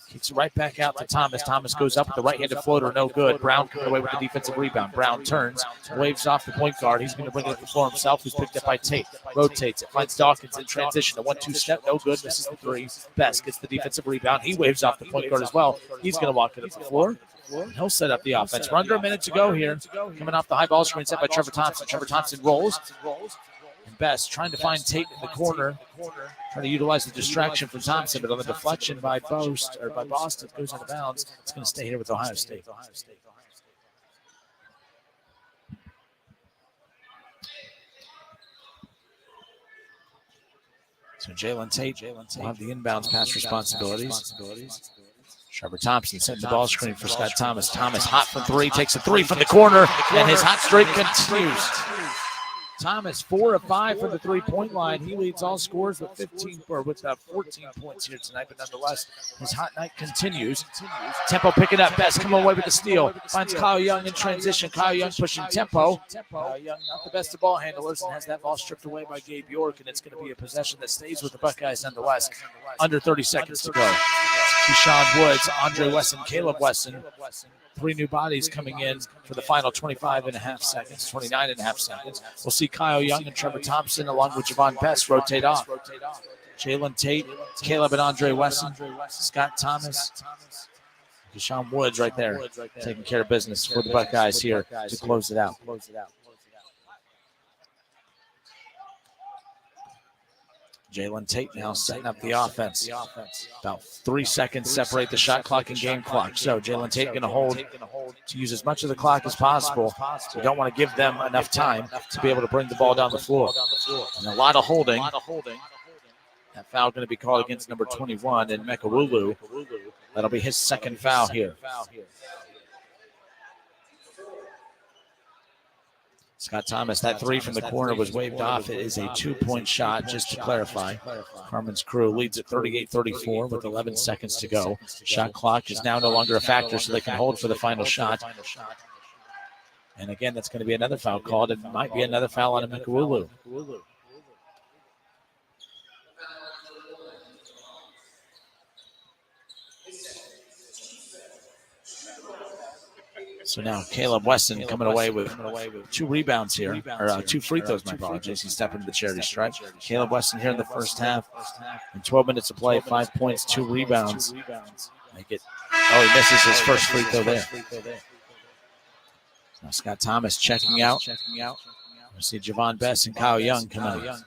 kicks it right back out to Thomas. Thomas goes up with the right-handed floater, no good. Brown coming away with the defensive rebound. Brown turns, waves off the point guard. He's going to bring it up the floor himself, who's picked up by Tate. Rotates it, finds Dawkins in transition. A 1-2 step, no good, misses the 3. Best gets the defensive rebound. He waves off the point guard as well. He's going to walk it up the floor. And he'll set up the offense. We're under a minute to go here. Coming off the high ball screen set by Trevor Thompson. Trevor Thompson rolls. And Best trying to find Tate in the corner, trying to utilize the distraction from Thompson, but on the deflection by Bost, or by Boston, it goes out of bounds. It's going to stay here with Ohio State. So Jalen Tate will have the inbounds pass responsibilities. Trevor Thompson setting the ball screen for Scott Thomas. Thomas hot from 3, takes a 3 from the corner, and his hot streak continues. Thomas 4 of 5 from the 3-point line. He leads all scorers with 14 points here tonight, but nonetheless, his hot night continues. Tempo picking up. Best coming away with the steal. Finds Kyle Young in transition. Kyle Young pushing Tempo. Kyle Young not the best of ball handlers and has that ball stripped away by Gabe York, and it's going to be a possession that stays with the Buckeyes nonetheless. Under 30 seconds to go. Keyshawn Woods, Andre Weston, Caleb Weston. 3 new bodies coming in for the final 29.5 seconds. We'll see Kyle Young and Trevor Thompson along with Javon Best rotate off. Jalen Tate, Caleb and Andre Weston, Scott Thomas, Keyshawn Woods right there taking care of business for the Buckeyes here to close it out. Jalen Tate now setting up the offense. About 3 seconds separate the shot clock and game clock. So Jalen Tate going to hold to use as much of the clock as possible. We don't want to give them enough time to be able to bring the ball down the floor. And a lot of holding. That foul going to be called against number 21 in Mekawulu. That'll be his second foul here. Scott Thomas, that 3 from the corner was waved off. It is a 2-point shot, just to clarify. Carmen's crew leads at 38-34 with 11 seconds to go. Shot clock is now no longer a factor, so they can hold for the final shot. And again, that's going to be another foul called. It might be another foul on Mikawulu. So now Caleb Weston coming away with 2 rebounds here, or 2 free throws, my apologies. He's stepping into the charity stripe. Caleb Weston here in the first half. In 12 minutes of play, 5 points, 2 rebounds. Make it. Oh, he misses his first free throw there. Now Scott Thomas checking out. We see Javon Best and Kyle Young come out.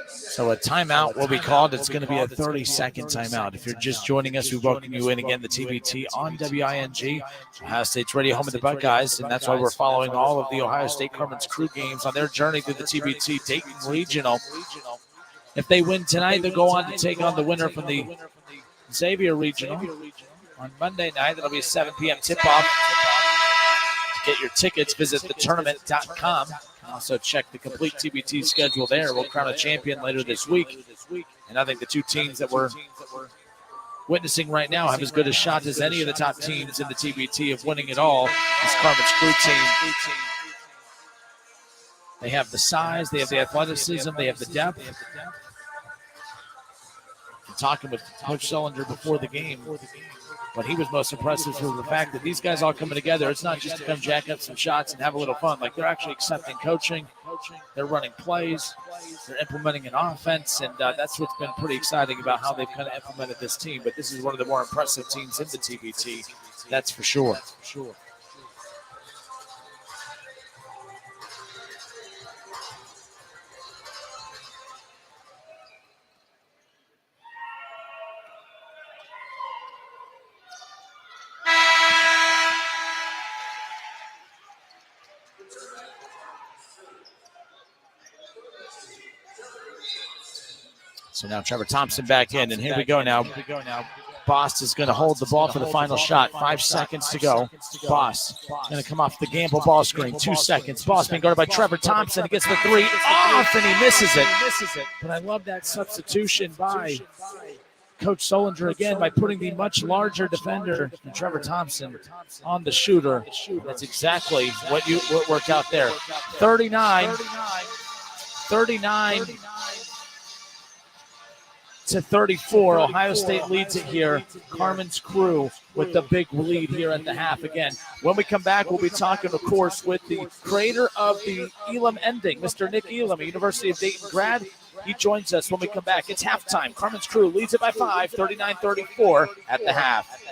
So a timeout will be called. It's going to be a 30-second timeout. If you're just joining us, we welcome you in again, the TBT on WING, Ohio State's radio home of the Buckeyes, and that's why we're following all of the Ohio State Carmen's crew games on their journey through the TBT Dayton Regional. If they win tonight, they'll go on to take on the winner from the Xavier Regional on Monday night. That'll be a 7 p.m. tip-off. To get your tickets, visit thetournament.com. Also check the complete TBT schedule there. We'll crown a champion later this week. And I think the 2 teams that we're witnessing right now have as good a shot as any of the top teams in the TBT of winning it all. This Carmen's crew team. They have the size, they have the athleticism, they have the depth. I'm talking with Coach Sullinger before the game. What he was most impressed with was the fact that these guys all coming together. It's not just to come jack up some shots and have a little fun. Like, they're actually accepting coaching. They're running plays. They're implementing an offense, and that's what's been pretty exciting about how they've kind of implemented this team. But this is one of the more impressive teams in the TBT, that's for sure. So now Trevor Thompson back in, and here we go now. Bost is going to hold the ball for the final shot. 5 seconds to go. Bost going to come off the gamble ball screen. 2 seconds. Bost being guarded by Trevor Thompson. He gets the 3 off, and he misses it. But I love that substitution by Coach Sullinger again by putting the much larger defender than Trevor Thompson on the shooter. That's exactly what worked out there. 39 to 34. Ohio State leads it here. Carmen's crew with the big lead here at the half again. When we come back, we'll be talking, of course, with the creator of the Elam ending, Mr. Nick Elam, a University of Dayton grad. He joins us when we come back. It's halftime. Carmen's crew leads it by 5, 39-34 at the half.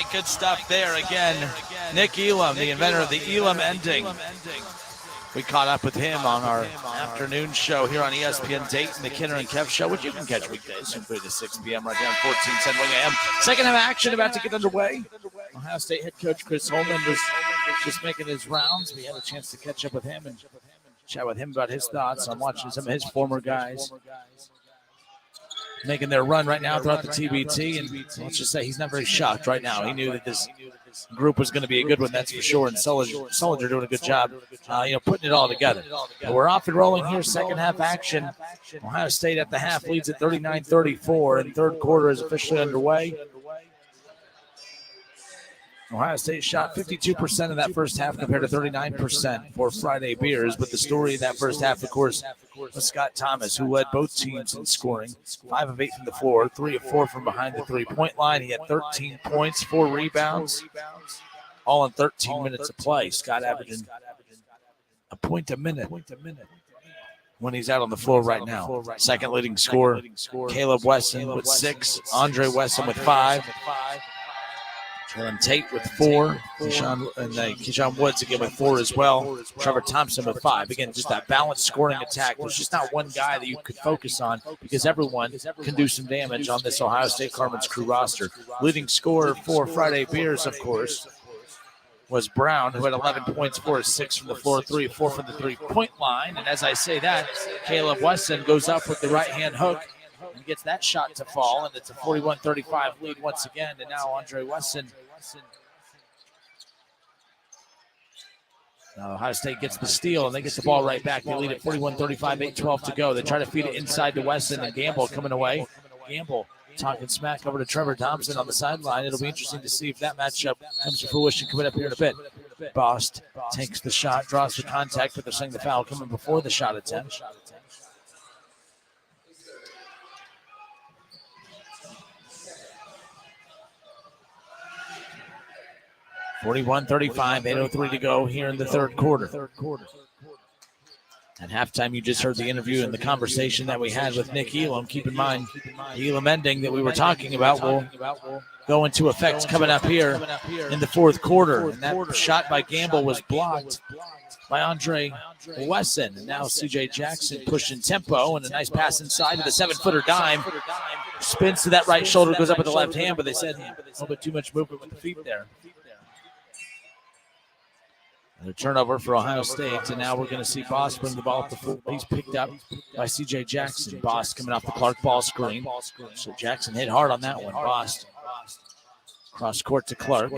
right, good stuff there. Again, Nick Elam, the inventor of the Elam ending. We caught up with him on our afternoon show here on ESPN Dayton, the Kinner and Kev show, which you can catch weekdays from 3 to 6 p.m. right here on 1410 a.m. Second half action about to get underway. Ohio State head coach Chris Holman was just making his rounds. We had a chance to catch up with him and chat with him about his thoughts on watching some of his former guys making their run right now throughout the TBT. And let's just say he's not very shocked right now. He knew that this group was going to be a good one, that's for sure. And Sullinger doing a good job, putting it all together. But we're off and rolling here. Second half action. Ohio State at the half leads at 39-34, and third quarter is officially underway. Ohio State shot 52% of that first half compared to 39% for Friday Beers. But the story of that first half, of course, was Scott Thomas, who led both teams in scoring. 5 of 8 from the floor, 3 of 4 from behind the three-point line. He had 13 points, 4 rebounds, all in 13 minutes of play. Scott averaging a point a minute when he's out on the floor right now. Second leading scorer, Caleb Wesson with 6, Andre Wesson with 5. Jalen Tate with 4, Keyshawn Woods again with 4 as well. Trevor Thompson with 5. Again, just that balanced scoring attack. There's just not one guy that you could focus on because everyone can do some damage on this Ohio State Carmen's crew roster. Leading scorer for Friday Beers, of course, was Brown, who had 11 points, 4 of 6 from the floor, 3 of 4 from the three-point line. And as I say that, Caleb Wesson goes up with the right-hand hook and gets that shot to fall, and it's a 41-35 lead once again. And now Andre Wesson. Ohio State gets the steal, and they get the ball right back. They lead at 41-35, 8:12 to go. They try to feed it inside to Wesson, and Gamble coming away. Gamble talking smack over to Trevor Thompson on the sideline. It'll be interesting to see if that matchup comes to fruition coming up here in a bit. Bost takes the shot, draws for contact, but they're saying the foul coming before the shot attempt. 41-35, 8:03 to go here in the third quarter. At halftime, you just heard the interview and the conversation that we had with Nick Elam. Keep in mind, the Elam ending that we were talking about will go into effect coming up here in the fourth quarter. And that shot by Gamble was blocked by Andre Wesson. And now C.J. Jackson pushing tempo, and a nice pass inside to the 7-footer dime. Spins to that right shoulder, goes up with the left hand, but they said a little bit too much movement with the feet there. And a turnover for Ohio State, and now we're going to see Bost bring the ball up the floor. He's picked up by C.J. Jackson. Bost coming off the Clark ball screen. So Jackson hit hard on that one. Bost cross court to Clark.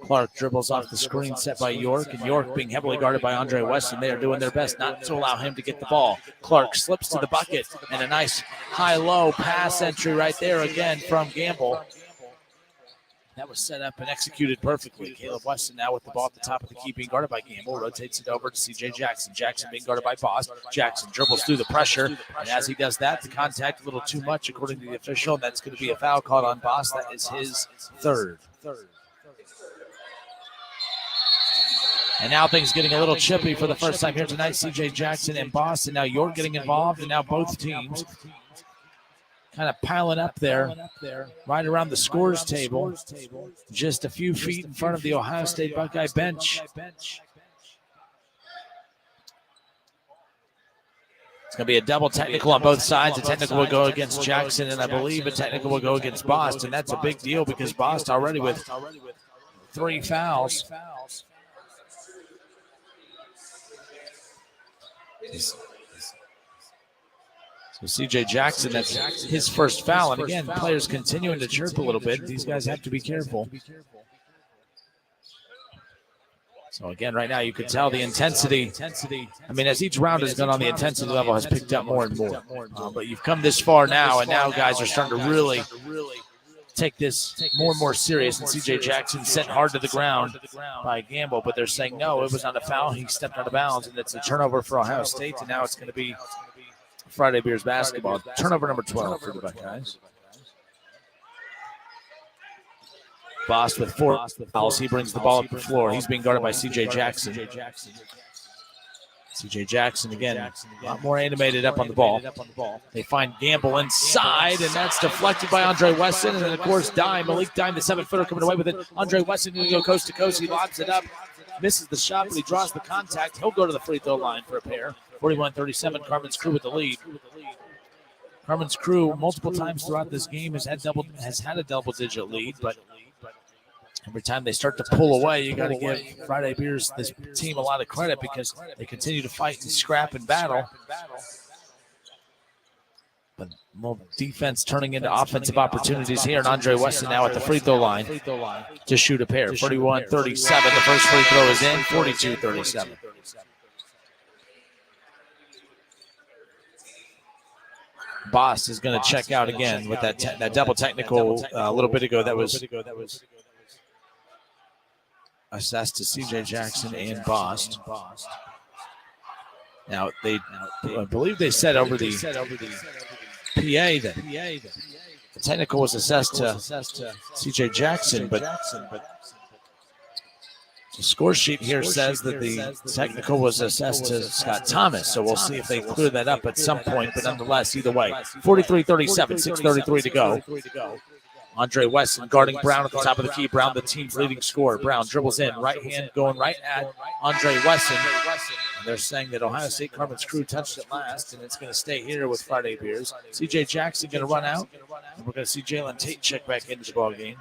Clark dribbles off the screen set by York, and York being heavily guarded by Andre Wesson. They are doing their best not to allow him to get the ball. Clark slips to the bucket, and a nice high-low pass entry right there again from Gamble. That was set up and executed perfectly. Caleb Wesson now with the ball at the top of the key, being guarded by Gamble. Rotates it over to C.J. Jackson. Jackson being guarded by Bost. Jackson dribbles through the pressure. And as he does that, the contact a little too much, according to the official. And that's going to be a foul called on Bost. That is his third. And now things getting a little chippy for the first time here tonight. C.J. Jackson and Bost. And now York getting involved. And now both teams kind of piling up there, right around the scores table, just a few feet in front of the Ohio State Buckeye bench. It's going to be a double technical on both sides. A technical will go against Jackson, and I believe a technical will go against Bost, and that's a big deal because Bost already with 3 fouls. So C.J. Jackson, that's his first foul. And again, players continuing to chirp a little bit. These guys have to be careful. So again, right now you could tell the intensity. I mean, as each round has gone on, the intensity level has picked up more and more. But you've come this far now, and now guys are starting to really take this more and more serious. And C.J. Jackson sent hard to the ground by Gamble, but they're saying, no, it was not a foul. He stepped out of bounds, and it's a turnover for Ohio State, and now it's going to be Friday Beers basketball. Turnover number 12 for the Buckeyes. Bost with 4 fouls. He brings the ball up the floor. He's being guarded by C.J. Jackson. CJ Jackson again, a lot more animated up on the ball. They find Gamble inside, and that's deflected by Andre Wesson. And then, of course, Malik Dime, the 7-footer, coming away with it. Andre Wesson going to go coast to coast. He lobs it up, misses the shot, but he draws the contact. He'll go to the free throw line for a pair. 41-37, Carmen's Crew with the lead. Carmen's Crew, multiple times throughout this game, has had a double-digit lead, but every time they start to pull away, you got to give Friday Beers, this team, a lot of credit because they continue to fight and scrap and battle. But more defense turning into offensive opportunities here. And Andre Weston now at the free throw line to shoot a pair. 31-37. The first free throw is in. 42-37. Bost is going to check out again with that double technical a little bit ago. That was assessed to CJ Jackson and Bost. Now I believe they said over the PA that the technical was assessed to CJ Jackson, but the score sheet here says that the technical was assessed to Scott Thomas. So we'll see if they clear that up at some point. But nonetheless, either way, 43-37, 6:33 to go. Andre Weston guarding Brown at the top of the key. Brown, the team's leading scorer. Brown dribbles in, right hand going right at Andre Weston. And they're saying that Ohio State Carmen's Crew touched it last, and it's going to stay here with Friday Beers. CJ Jackson going to run out, and we're going to see Jalen Tate check back into the ball game.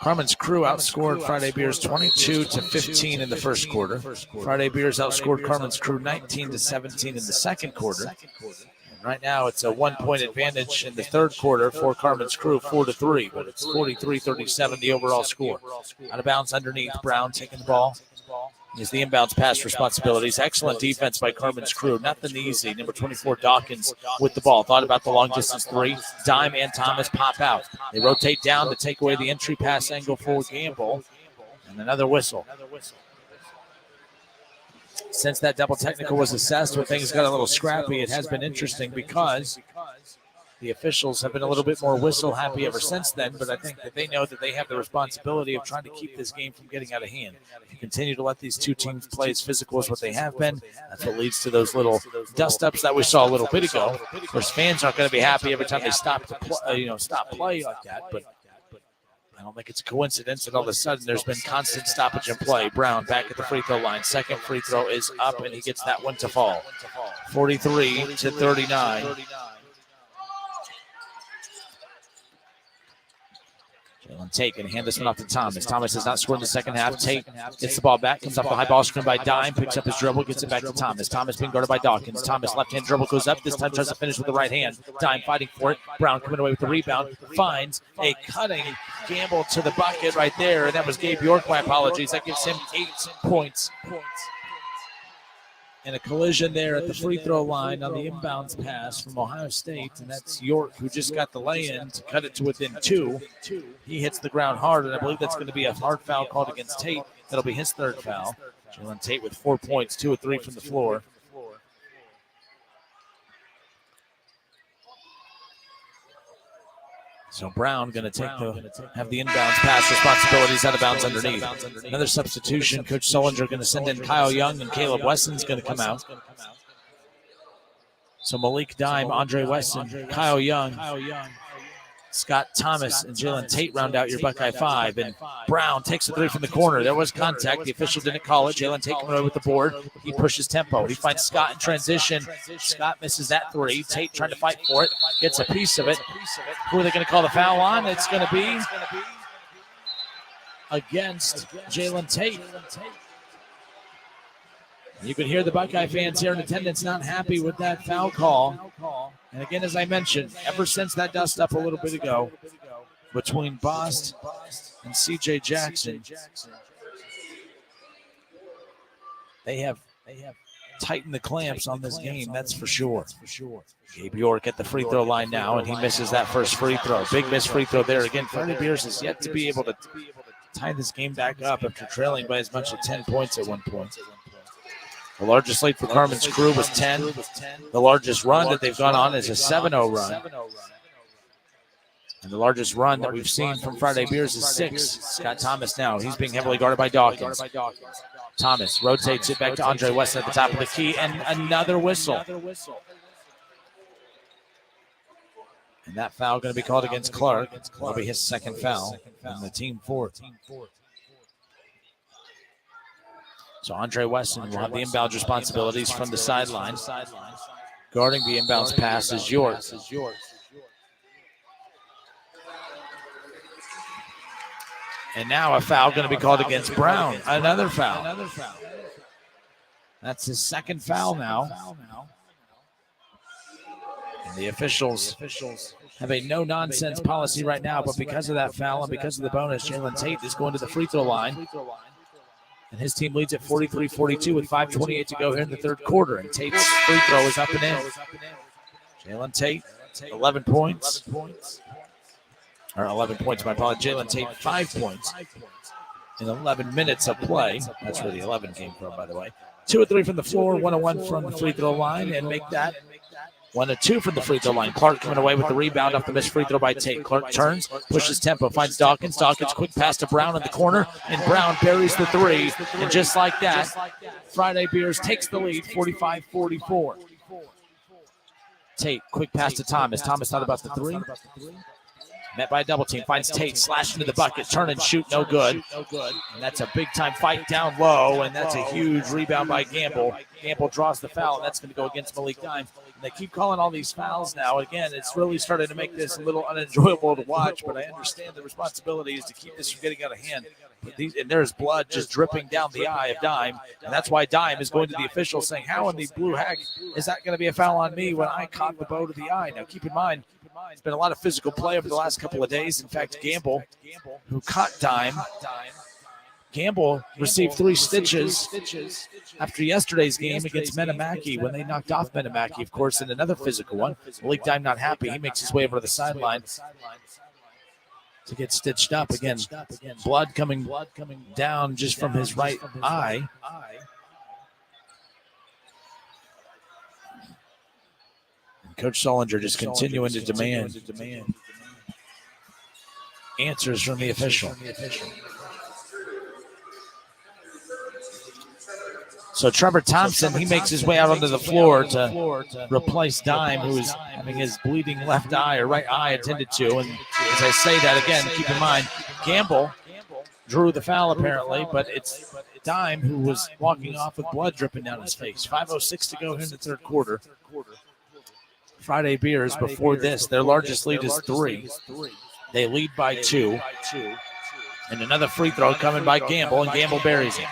Carmen's Crew outscored Friday Beers 22-15 in the first quarter. Friday Beers outscored Carmen's Crew 19-17 in the second quarter. And right now it's a 1-point advantage in the third quarter for Carmen's Crew, 4-3, but it's 43-37 the overall score. Out of bounds underneath, Brown taking the ball. Is the inbounds pass responsibilities. Excellent defense by Carmen's Crew. Nothing easy. Number 24, Dawkins with the ball. Thought about the long distance three. Dime and Thomas pop out. They rotate down to take away the entry pass angle for Gamble. And another whistle. Since that double technical was assessed, when things got a little scrappy, it has been interesting because the officials have been a little bit more whistle happy ever since then, but I think that they know that they have the responsibility of trying to keep this game from getting out of hand. If you continue to let these two teams play as physical as what they have been, that's what leads to those little dust-ups that we saw a little bit ago. Of course, fans aren't going to be happy every time they stop play like that, but I don't think it's a coincidence that all of a sudden there's been constant stoppage in play. Brown back at the free throw line. Second free throw is up, and he gets that one to fall. 43-39. Jalen Tate going to hand this one off to Thomas. Thomas has not scored in the second half. Tate gets the ball back, comes off the high ball screen by Dime, picks up his dribble, gets it back to Thomas. Thomas being guarded by Dawkins. Thomas left-hand dribble goes up. This time tries to finish with the right hand. Dime fighting for it. Brown coming away with the rebound. Finds a cutting Gamble to the bucket right there. And that was Gabe York, my apologies. That gives him 8 points. And a collision there at the free throw line on the inbounds pass from Ohio State. And that's York, who just got the lay-in to cut it to within 2. He hits the ground hard, and I believe that's going to be a hard foul called against Tate. That'll be his third foul. Jalen Tate with 4 points, 2 of 3 from the floor. So Brown going to have the inbounds pass responsibilities out of bounds underneath. Another substitution. Coach Solinger going to send in Kyle Young, and Caleb Wesson's going to come out. So Malik Dime, Andre Wesson, Kyle Young, Scott Thomas, and Jalen Tate round out your Buckeye 5. And Brown takes a 3 from the corner. There was contact. The official didn't call it. Jalen Tate coming over with the board. He pushes tempo. He finds Scott in transition. Scott misses that 3. Tate trying to fight for it. Gets a piece of it. Who are they going to call the foul on? It's going to be against Jalen Tate. You can hear the Buckeye fans here in attendance not happy with that foul call. And again, as I mentioned, ever since that dust up a little bit ago between Bost and CJ Jackson, they have tightened the clamps on this game, that's for sure. Gabe York at the free throw line now, and he misses that first free throw. Big miss free throw there. Again, Friday Beers is yet to be able to tie this game back up after trailing by as much as 10 points at one point. The largest lead for Carmen's Crew was 10. The largest run that they've gone on is a 7-0 run. And the largest run that we've seen from Friday Beers is 6. Scott Thomas now. He's being heavily guarded by Dawkins. Thomas rotates it back to Andre Weston at the top of the key, and another whistle. And that foul going to be called against Clark. That'll be his second foul and the team fourth. So Andre Weston will have the inbound responsibilities from the sideline. Guarding the inbounds pass is York. And now a foul going to be called against Brown. Another foul. That's his second foul now. And the officials have a no-nonsense policy right now, but because of that foul and because of the bonus, Jalen Tate is going to the free throw line. And his team leads at 43-42 with 5:28 to go here in the third quarter. And Tate's free throw is up and in. Jalen Tate, 11 points. Or 11 points, my apologies. Jalen Tate, 5 points in 11 minutes of play. That's where the 11 came from, by the way. 2 of 3 from the floor, 1 of 1 from the free throw line, and make that 1 of 2 from the free throw line. Clark coming away with the rebound off the missed free throw by Tate. Clark turns, pushes tempo, finds Dawkins. Dawkins quick pass to Brown in the corner, and Brown buries the 3. And just like that, Friday Beers takes the lead, 45-44. Tate, quick pass to Thomas. Thomas thought about the 3. Met by a double team, finds Tate, slash into the bucket, turn and shoot, no good. And that's a big-time fight down low, and that's a huge rebound by Gamble. Gamble draws the foul, and that's going to go against Malik Dime. And they keep calling all these fouls now. Again, it's really starting to make this a little unenjoyable to watch, but I understand the responsibility is to keep this from getting out of hand. And there's blood just dripping down the eye of Dime, and that's why Dime is going to the officials saying, how in the blue heck is that going to be a foul on me when I caught the bow to the eye? Now, keep in mind, it's been a lot of physical play over the last couple of days. In fact, Gamble, who caught Dime, Gamble received 3 stitches after yesterday's game against Metamaki when they knocked off Metamaki, of course, in another physical one. Malik Dime not happy. He makes his way over to the sideline to get stitched up. Again, blood coming down just from his right eye. Coach Solinger just continuing to demand answers from the official. So Trevor Thompson, he makes his way out onto the floor to replace Dime, who is having his bleeding left eye or right eye attended to. And as I say that again, keep in mind, Gamble drew the foul apparently, but it's Dime who was walking off with blood dripping down his face. 5:06 to go here in the third quarter. Friday Beers, before this, their largest lead is 3. They lead by 2. And another free throw coming by Gamble, and Gamble buries it.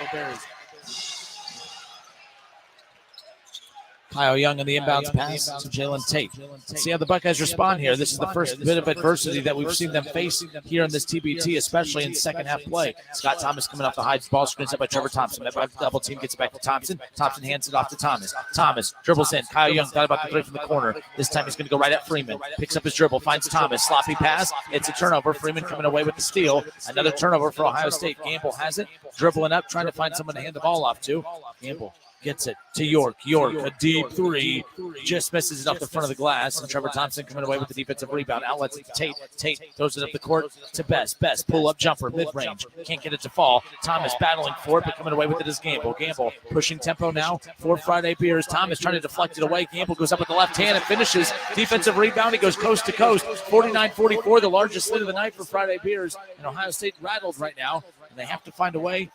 Kyle Young on the inbounds pass to Jalen Tate. Let's see how the Buckeyes respond here. This is the first bit of adversity that we've seen them face here in this TBT, especially in second half play. Scott Thomas coming off the high ball screen set by Trevor Thompson. Met by the double team, gets it back to Thompson. Thompson hands it off to Thomas. Thomas dribbles in. Kyle Young thought about the 3 from the corner. This time he's going to go right at Freeman. Picks up his dribble, finds Thomas. Sloppy pass. It's a turnover. Freeman coming away with the steal. Another turnover for Ohio State. Gamble has it. Dribbling up, trying to find someone to hand the ball off to. Gamble gets it to York. York, a deep 3, just misses it off the front of the glass. And Trevor Thompson coming away with the defensive rebound. Outlets Tate. Tate throws it up the court to Best. Best pull-up jumper, mid-range. Can't get it to fall. Thomas battling for it, but coming away with it is Gamble. Gamble pushing tempo now for Friday Beers. Thomas trying to deflect it away. Gamble goes up with the left hand and finishes. Defensive rebound. He goes coast to coast. 49-44, the largest lead of the night for Friday Beers. And Ohio State rattled right now. And they have to find a way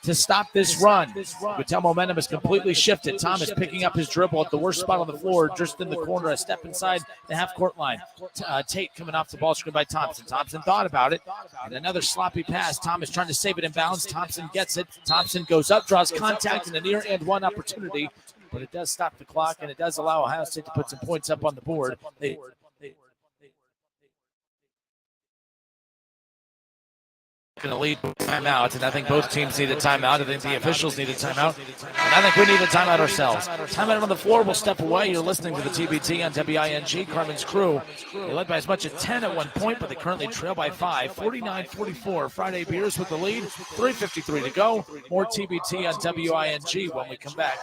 to stop this run. You can tell momentum is completely shifted. Thomas picking up his dribble at the worst spot on the floor, just in the corner, a step inside the half-court line. Tate coming off the ball screen by Thompson. Thompson thought about it, and another sloppy pass. Thomas trying to save it in bounds. Thompson gets it. Thompson goes up, draws contact, and a near and one opportunity, but it does stop the clock, and it does allow Ohio State to put some points up on the board. Going to lead timeout, and I think both teams need a timeout. I think the officials need a timeout, and I think we need a timeout ourselves. Timeout on the floor. We'll step away. You're listening to the TBT on WING. Carmen's crew. They led by as much as 10 at one point, but they currently trail by 5. 49-44. Friday Beers with the lead. 3:53 to go. More TBT on WING when we come back.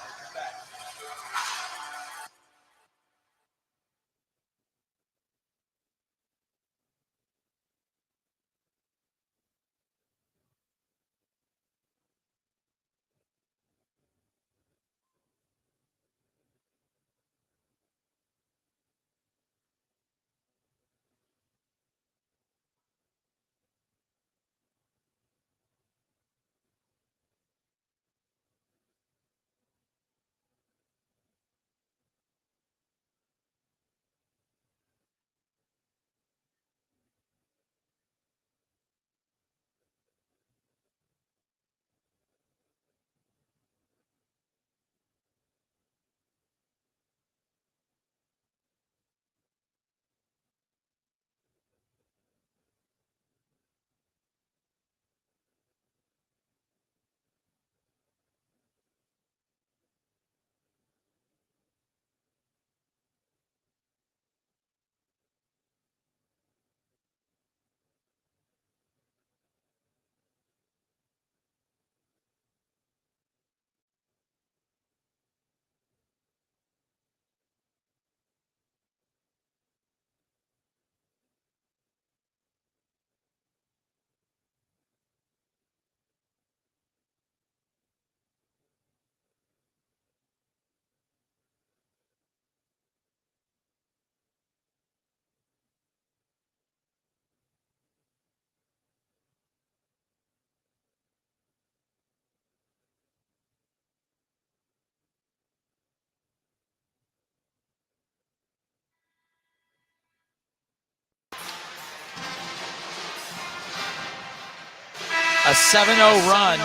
A 7-0 run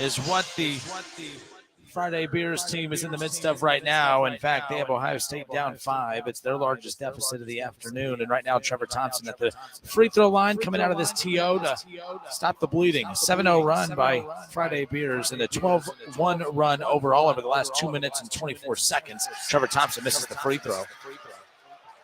is what the Friday Beers team is in the midst of right now. In fact, they have Ohio State down 5. It's their largest deficit of the afternoon. And right now, Trevor Thompson at the free throw line coming out of this TO to stop the bleeding. 7-0 run by Friday Beers and a 12-1 run overall over the last 2 minutes and 24 seconds. Trevor Thompson misses the free throw.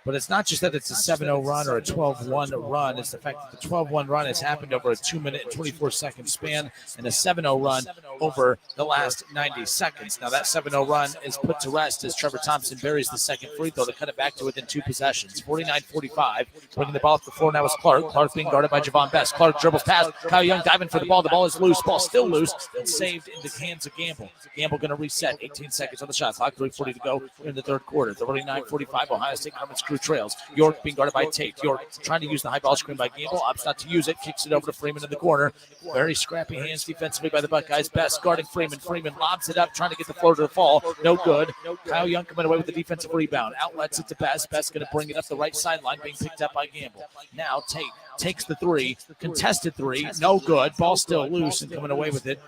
But it's not just that it's a 7-0 run or a 12-1 run. It's the fact that the 12-1 run has happened over a 2 minute and 24 second span and a 7-0 run over the last 90 seconds. Now that 7-0 run is put to rest as Trevor Thompson buries the second free throw to cut it back to within 2 possessions. 49-45. Bringing the ball up the floor now is Clark. Clark being guarded by Javon Best. Clark dribbles past. Kyle Young diving for the ball. The ball is loose. Ball still loose and saved in the hands of Gamble. Gamble going to reset. 18 seconds on the shot clock. 3:40 to go in the third quarter. 39-45. Ohio State Carmen's crew trails. York being guarded by Tate. York trying to use the high ball screen by Gamble. Opts not to use it. Kicks it over to Freeman in the corner. Very scrappy hands defensively by the Buckeyes. Best guarding Freeman. Freeman lobs it up, trying to get the floater to fall. No good. Kyle Young coming away with the defensive rebound. Outlets it to Best. Best going to bring it up the right sideline, being picked up by Gamble. Now Tate takes the three. Contested three. No good. Ball still loose, and coming away with it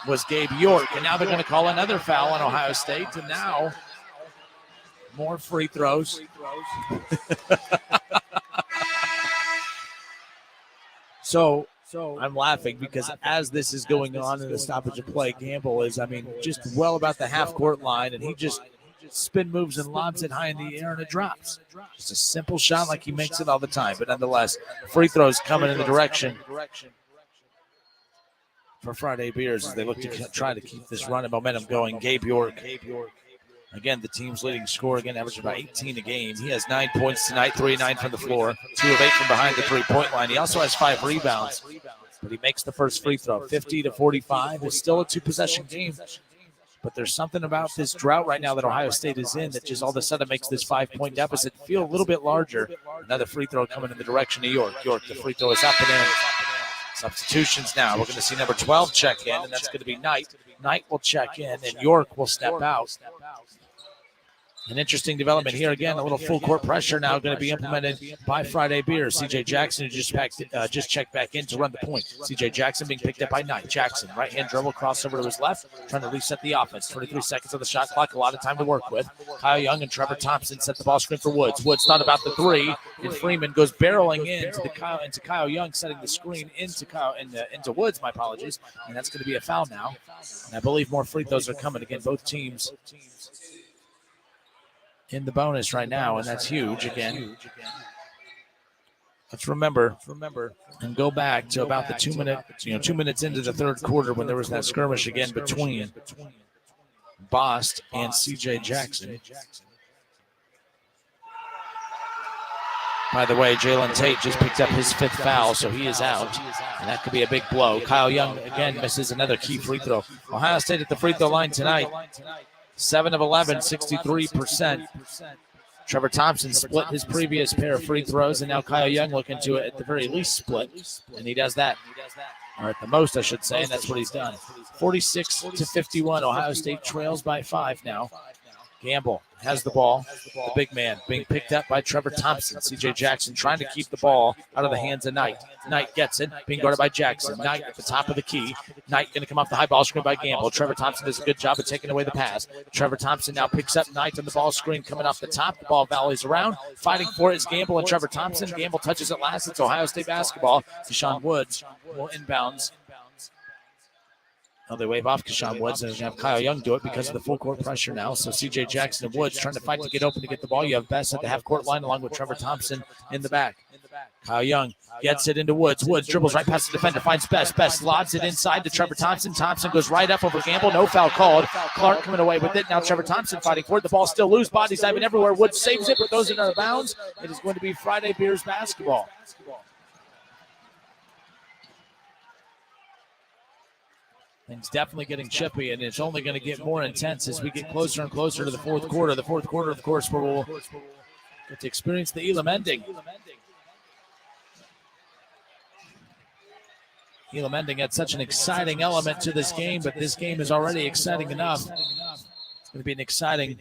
was Gabe York. And now they're going to call another foul on Ohio State. And now more free throws. So I'm laughing because as this is going on in the stoppage of play, Gamble is, just well about the half-court line, and he just spin moves and lobs it high in the air, and it drops. Just a simple shot like he makes it all the time. But nonetheless, free throws coming in the direction for Friday Beers as they look to try to keep this run and momentum going. Gabe York. Again, the team's leading scorer, averaging about 18 a game. He has 9 points tonight, 3 of 9 from the floor, 2 of 8 from behind the three-point line. He also has 5 rebounds, but he makes the first free throw. 50-45 is still a 2-possession game. But there's something about this drought right now that Ohio State is in that just all of a sudden makes this 5-point deficit feel a little bit larger. Another free throw coming in the direction of York. York, the free throw is up and in. Substitutions now. We're going to see number 12 check in, and that's going to be Knight. Knight will check in, and York will step out. An interesting development here. Again, a little full court pressure now going to be implemented by Friday Beers. C.J. Jackson who just checked back in to run the point. C.J. Jackson being picked up by Knight. Jackson, right-hand dribble, crossover to his left, trying to reset the offense. 23 seconds on the shot clock, a lot of time to work with. Kyle Young and Trevor Thompson set the ball screen for Woods. Woods thought about the three, and Freeman goes barreling into Kyle Young, setting the screen into Woods, my apologies, and that's going to be a foul now. And I believe more free throws are coming. Again, both teams in the bonus right now, and that's huge again. Let's remember and go back to about the 2 minutes into the third quarter when there was that skirmish again between Bost and C.J. Jackson. By the way, Jalen Tate just picked up his 5th foul, so he is out, and that could be a big blow. Kyle Young again misses another key free throw. Ohio State at the free throw line tonight. 7 of 11, 63%. Trevor Thompson split his previous pair of free throws, and now Kyle Young looking to it at the very least split, and he does that. Or at the most, I should say, and that's what he's done. 46-51, Ohio State trails by 5 now. Gamble has the ball. The big man being picked up by Trevor Thompson. C.J. Jackson trying to keep the ball out of the hands of Knight. Knight gets it, being guarded by Jackson. Knight at the top of the key. Knight going to come off the high ball screen by Gamble. Trevor Thompson does a good job of taking away the pass. Trevor Thompson now picks up Knight on the ball screen coming off the top. The ball volleys around. Fighting for it is Gamble and Trevor Thompson. Gamble touches it last. It's Ohio State basketball. Deshaun Woods will inbounds. They wave off Deshaun Woods and have Kyle Young do it because of the full court pressure now. So C.J. Jackson and Woods trying to fight to get open to get the ball. You have Best at the half court line along with Trevor Thompson in the back. Kyle Young gets it into Woods. Woods dribbles right past the defender, finds Best. Best lobs it inside to Trevor Thompson. Thompson goes right up over Gamble. No foul called. Clark coming away with it. Now Trevor Thompson fighting for it. The ball still loose. Bodies diving everywhere. Woods saves it, but those are out of bounds. It is going to be Friday Beers basketball. Things definitely getting chippy, and it's only going to get more intense as we get closer and closer to the fourth quarter. The fourth quarter, of course, where we'll get to experience the Elam ending. Elam ending had such an exciting element to this game, but this game is already exciting enough. It's going to be an exciting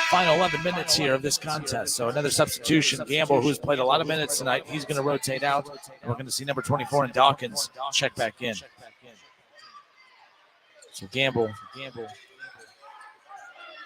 final 11 minutes here of this contest. So another substitution. Gamble, who's played a lot of minutes tonight, he's going to rotate out. And we're going to see number 24 in Dawkins check back in. So Gamble.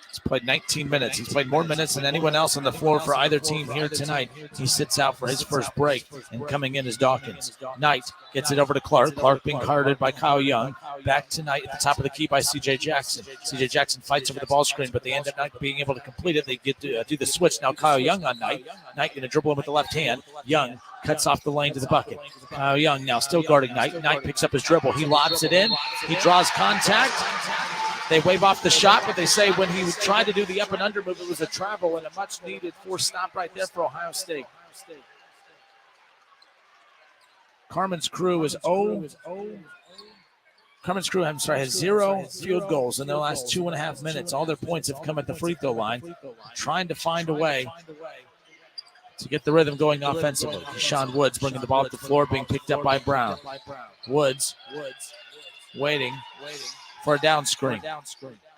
He's played 19 minutes. He's played more minutes than anyone else on the floor for either team here tonight. He sits out for his first break, and coming in is Dawkins. Knight gets it over to Clark. Clark being guarded by Kyle Young. Back to Knight at the top of the key by C.J. Jackson. C.J. Jackson fights over the ball screen, but they end up not being able to complete it. They get to do the switch. Now Kyle Young on Knight. Knight going to dribble him with the left hand. Young cuts off the lane to the bucket. Kyle Young now still guarding Knight. Knight picks up his dribble. He lobs it in. He draws contact. They wave off the shot, but they say when he tried to do the up and under move, it was a travel and a much-needed forced stop right there for Ohio State. Carmen's crew is Carmen's crew, has 0 field goals in their last 2.5 minutes. All their points have come at the free throw line, trying to find a way to get the rhythm going offensively. Sean Woods bringing the ball up the floor, being picked up by Brown. Woods waiting for a down screen.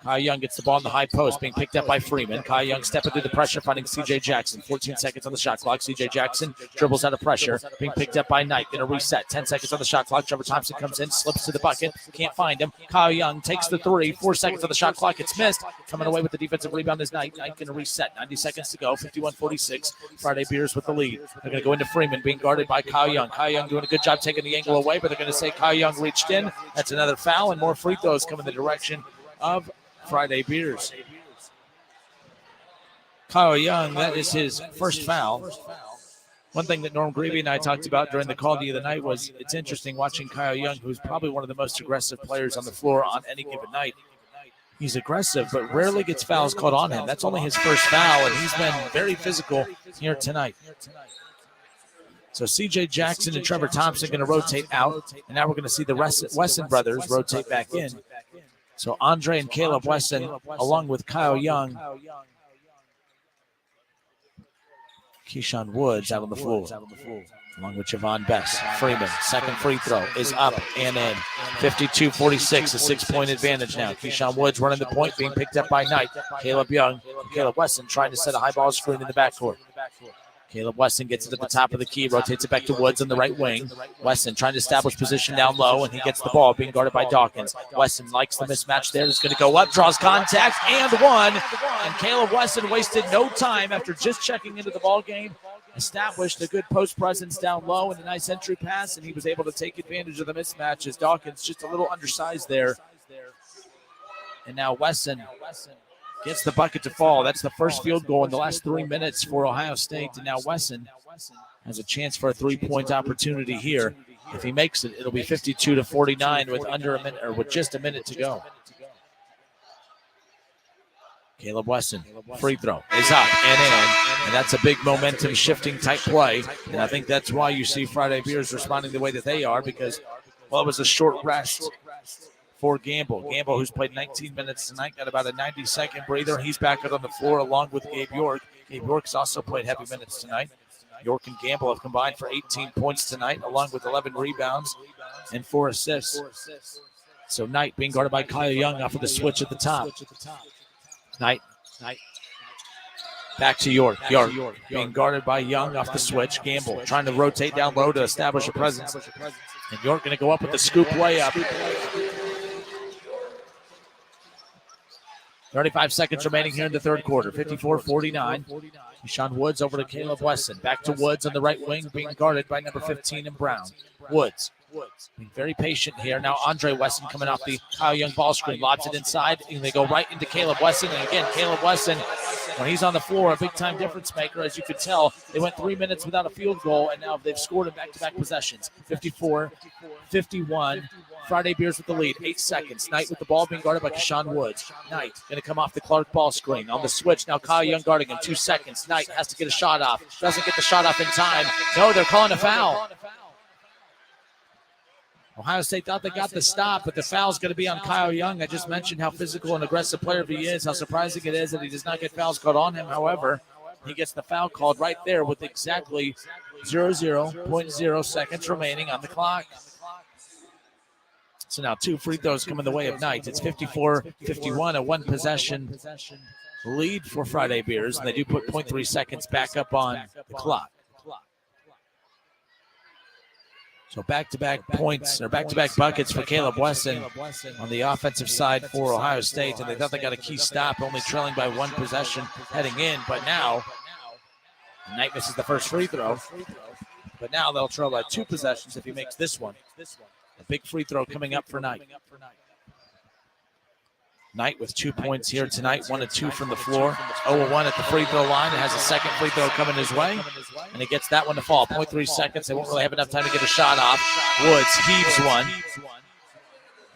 Kyle Young gets the ball in the high post, being picked up by Freeman. Kyle Young stepping through the pressure, finding C.J. Jackson. 14 seconds on the shot clock. C.J. Jackson dribbles out of pressure, being picked up by Knight. Going to reset. 10 seconds on the shot clock. Trevor Thompson comes in, slips to the bucket. Can't find him. Kyle Young takes the three. 4 seconds on the shot clock. It's missed. Coming away with the defensive rebound is Knight. Knight going to reset. 90 seconds to go. 51-46. Friday Beers with the lead. They're going to go into Freeman, being guarded by Kyle Young. Kyle Young doing a good job taking the angle away, but they're going to say Kyle Young reached in. That's another foul, and more free throws come in the direction of Friday Beers. Kyle Young, that is his first foul. One thing that Norm Greavy and I talked about during the call the other night was it's interesting watching Kyle Young, who's probably one of the most aggressive players on the floor on any given night. He's aggressive, but rarely gets fouls called on him. That's only his first foul, and he's been very physical here tonight. So C.J. Jackson and Trevor Thompson going to rotate out, and now we're going to see the Wesson brothers rotate back in. So Andre and Caleb Wesson, along with Kyle Young, Keyshawn Woods out on the floor, along with Javon Best. Freeman, second free throw is up and in. 52-46, a 6-point advantage now. Keyshawn Woods running the point, being picked up by Knight. Caleb Young, Caleb Wesson trying to set a high ball screen in the backcourt. Caleb Wesson gets it at the top of the key, rotates it back to Woods on the right wing. Wesson trying to establish position down low, and he gets the ball, being guarded by Dawkins. Wesson likes the mismatch there. He's going to go up, draws contact, and one. And Caleb Wesson wasted no time after just checking into the ball game. Established a good post presence down low and a nice entry pass, and he was able to take advantage of the mismatch as Dawkins just a little undersized there. And now Wesson gets the bucket to fall. That's the first field goal in the last 3 minutes for Ohio State. And now Wesson has a chance for a 3-point opportunity here. If he makes it, it'll be 52-49 with under a minute, or with just a minute to go. Caleb Wesson, free throw is up and in, and that's a big momentum shifting type play. And I think that's why you see Friday Beers responding the way that they are, because, well, it was a short rest for Gamble. Gamble, who's played 19 minutes tonight, got about a 90-second breather. He's back out on the floor along with Gabe York. Gabe York's also played heavy minutes tonight. York and Gamble have combined for 18 points tonight, along with 11 rebounds and 4 assists. So Knight being guarded by Kyle Young off of the switch at the top. Knight. Back to York. York being guarded by Young off the switch. Gamble trying to rotate down low to establish a presence. And York going to go up with the scoop layup. 35 seconds remaining here in the third quarter. 54-49. Keyshawn Woods over to Caleb Wesson. Back to Woods on the right wing, being guarded by number 15 in Brown. Woods being very patient here. Now Andre Wesson coming off the Kyle Young ball screen. Lobs it inside, and they go right into Caleb Wesson. And again, Caleb Wesson, when he's on the floor, a big-time difference maker. As you could tell, they went 3 minutes without a field goal, and now they've scored in back-to-back possessions. 54-51. Friday Beers with the lead. 8 seconds. Knight with the ball, being guarded by Keyshawn Woods. Knight going to come off the Clark ball screen. On the switch, now Kyle Young guarding him. 2 seconds. Knight has to get a shot off. Doesn't get the shot off in time. No, they're calling a foul. Ohio State thought they got the stop, but the foul's going to be on Kyle Young. I just mentioned how physical and aggressive player he is, how surprising it is that he does not get fouls called on him. However, he gets the foul called right there with exactly 0.0 seconds remaining on the clock. So now 2 free throws come in the way of Knight. It's 54-51, a one-possession lead for Friday Beers, and they do put 0.3 seconds back up on the clock. So back-to-back points, or back-to-back buckets for Caleb Wesson on the offensive side for Ohio State, and they thought they got a key stop, only trailing by one possession heading in, but now Knight misses the first free throw, but now they'll trail by two possessions if he makes this one. A big free throw coming up for Knight. Knight with 2 points here tonight, 1 of 2 from the floor. 0-1 at the free throw line, and has a second free throw coming his way, and he gets that one to fall. 0.3 seconds. They won't really have enough time to get a shot off. Woods heaves one,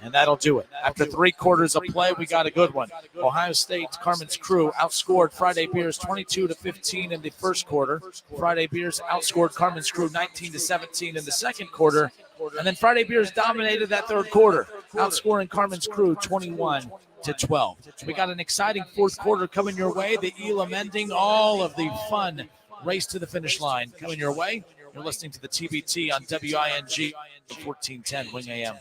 and that'll do it. After 3 quarters of play, we got a good one. Ohio State, Carmen's Crew outscored Friday Beers 22-15 in the first quarter. Friday Beers outscored Carmen's Crew 19-17 in the second quarter, and then Friday Beers dominated that third quarter, outscoring Carmen's Crew 21-12. We got an exciting fourth quarter coming your way. The Elam ending, all of the fun race to the finish line coming your way. You're listening to the TBT on WING 1410 Wing AM.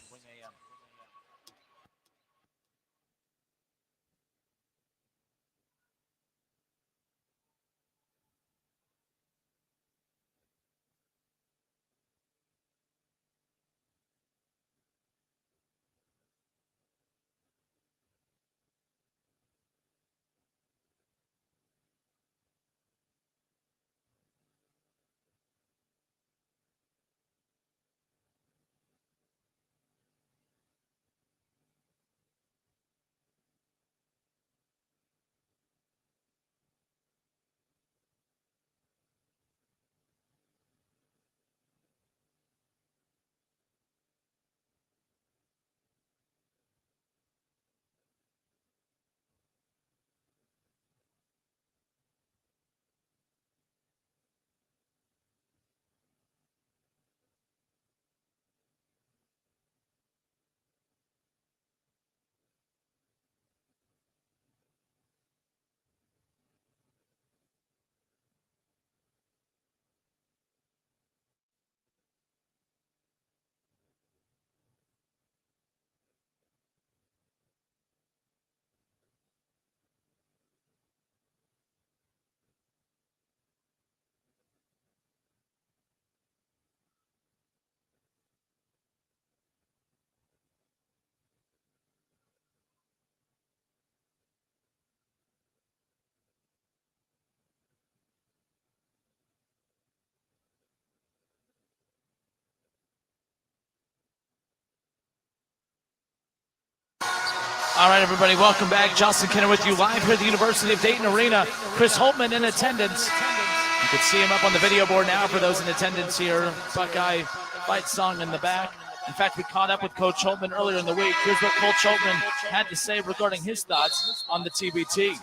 All right, everybody, welcome back. Justin Kenner with you live here at the University of Dayton Arena. Chris Holtman in attendance. You can see him up on the video board now for those in attendance here. Buckeye fight song in the back. In fact, we caught up with Coach Holtman earlier in the week. Here's what Coach Holtman had to say regarding his thoughts on the TBT.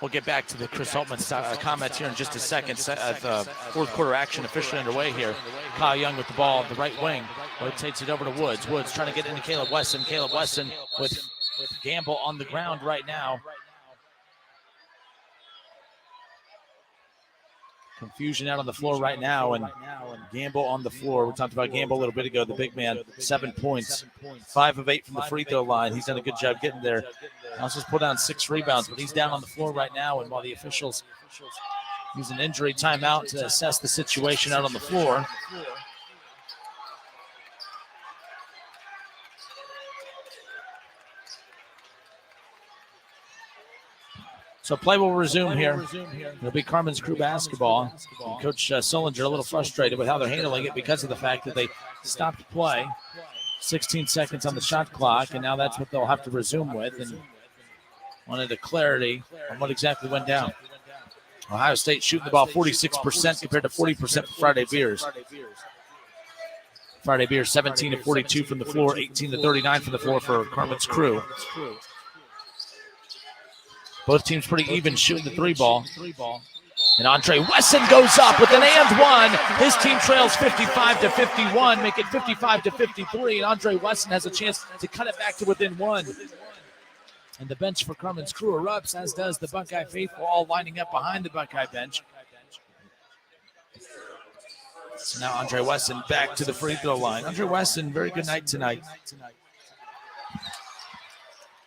We'll get back to the Chris Holtman comments here in just a second. The fourth quarter action officially underway here. Kyle Young with the ball, the right wing, rotates it over to Woods. Woods trying to get into Caleb Wesson. Caleb Wesson with Gamble on the ground right now. Confusion out on the floor right now, and Gamble on the floor. We talked about Gamble a little bit ago, the big man, 7 points, 5 of 8 from the free throw line. He's done a good job getting there. Also pulled down 6 rebounds, but he's down on the floor right now, and while the officials use an injury timeout to assess the situation out on the floor. So play will resume here. It'll be Carmen's Crew basketball. And Coach Sullinger a little frustrated with how they're handling it because of the fact that they stopped play. 16 seconds on the shot clock, and now that's what they'll have to resume with. And wanted a clarity on what exactly went down. Ohio State shooting the ball 46% compared to 40% for Friday Beers. Friday Beers 17-42 from the floor, 18-39 from the floor for Carmen's Crew. Both teams pretty even shooting the 3-ball. And Andre Wesson goes up with an and one. His team trails 55-51, make it 55-53. And Andre Wesson has a chance to cut it back to within 1. And the bench for Carmen's Crew erupts, as does the Buckeye faithful, all lining up behind the Buckeye bench. So now Andre Wesson back to the free throw line. Andre Wesson, very good night tonight.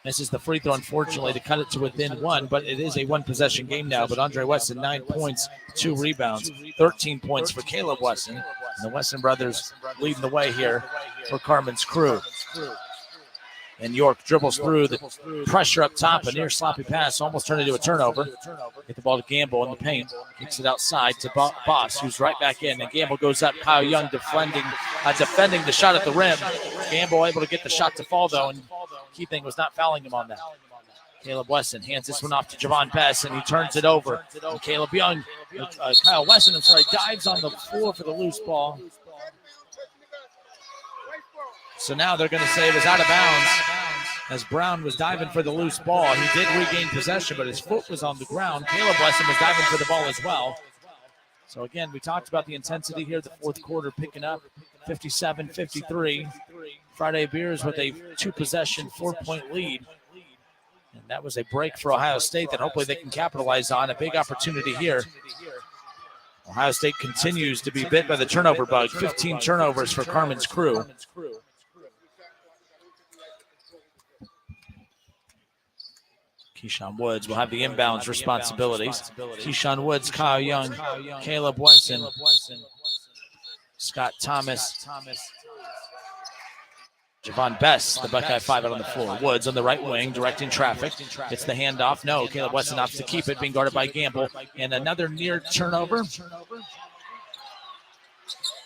Misses the free throw, unfortunately, to cut it to within one, but it is a one-possession game now. But Andre Wesson, 9 points, 2 rebounds, 13 points for Caleb Wesson. And the Wesson brothers leading the way here for Carmen's crew. And York dribbles through the pressure up top, a near sloppy pass, almost turned into a turnover. Get the ball to Gamble in the paint. Kicks it outside to Bost, who's right back in. And Gamble goes up. Kyle Young defending the shot at the rim. Gamble able to get the shot to fall, though, and key thing was not fouling him on that. Caleb Wesson hands this one off to Javon Best, and he turns it over. And Caleb Young, Kyle Wesson, dives on the floor for the loose ball. So now they're going to say it was out of bounds as Brown was diving for the loose ball. He did regain possession, but his foot was on the ground. Caleb Wesson was diving for the ball as well. So again, we talked about the intensity here, the fourth quarter picking up 57-53. Friday Beers with a 2-possession, 4-point lead. And that was a break for Ohio State that hopefully they can capitalize on. A big opportunity here. Ohio State continues to be bit by the turnover bug. 15 turnovers for Carmen's crew. Keyshawn Woods will have the inbounds responsibilities. Keyshawn Woods, Kyle Young, Caleb Wesson, Scott Thomas, Javon Best, the Buckeye 5 out on the floor. Woods on the right wing, directing traffic. Gets the handoff. No, Caleb Wesson opts to keep it, being guarded by Gamble. And another near turnover.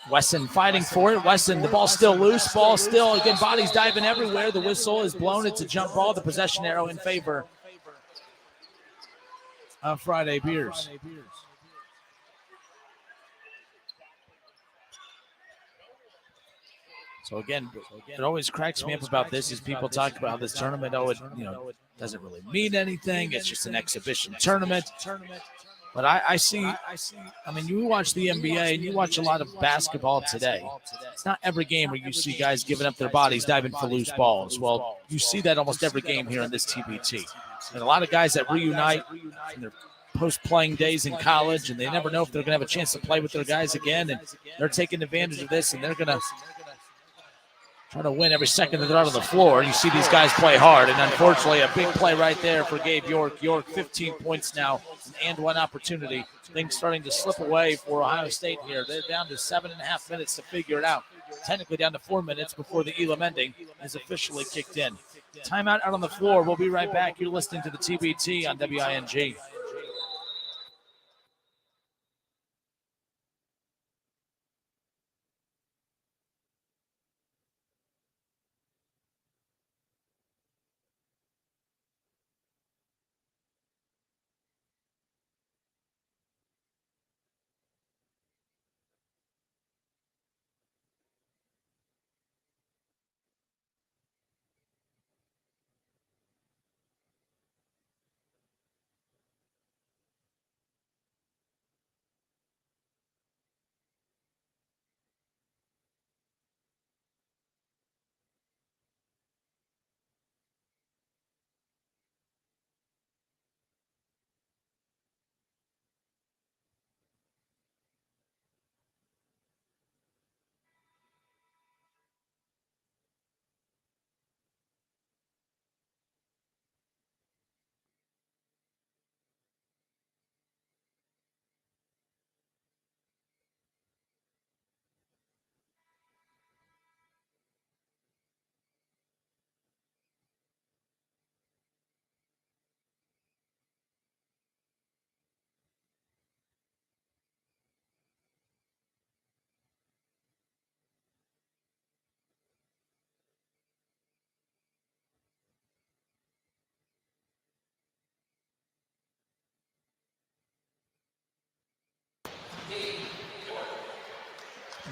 Wesson fighting for it. Wesson, the ball still loose. Ball still, again, bodies diving everywhere. The whistle is blown. It's a jump ball. The possession arrow in favor of Friday Beers. So again, it always cracks me up about this is people talk about how this tournament, it doesn't really mean anything. It's just an exhibition tournament. But I mean, you watch the NBA and you watch a lot of basketball today. It's not every game where you see guys giving up their bodies, diving for loose balls. Well, you see that almost every game here in this TBT. And a lot of guys that reunite from their post-playing days in college, and they never know if they're going to have a chance to play with their guys again. And they're taking advantage of this, and they're going to try to win every second that they're out on the floor. You see these guys play hard, and unfortunately, a big play right there for Gabe York. York, 15 points now, and one opportunity. Things starting to slip away for Ohio State here. They're down to 7.5 minutes to figure it out. Technically down to 4 minutes before the Elam ending is officially kicked in. Timeout out on the floor. We'll be right back. You're listening to the TBT on WING.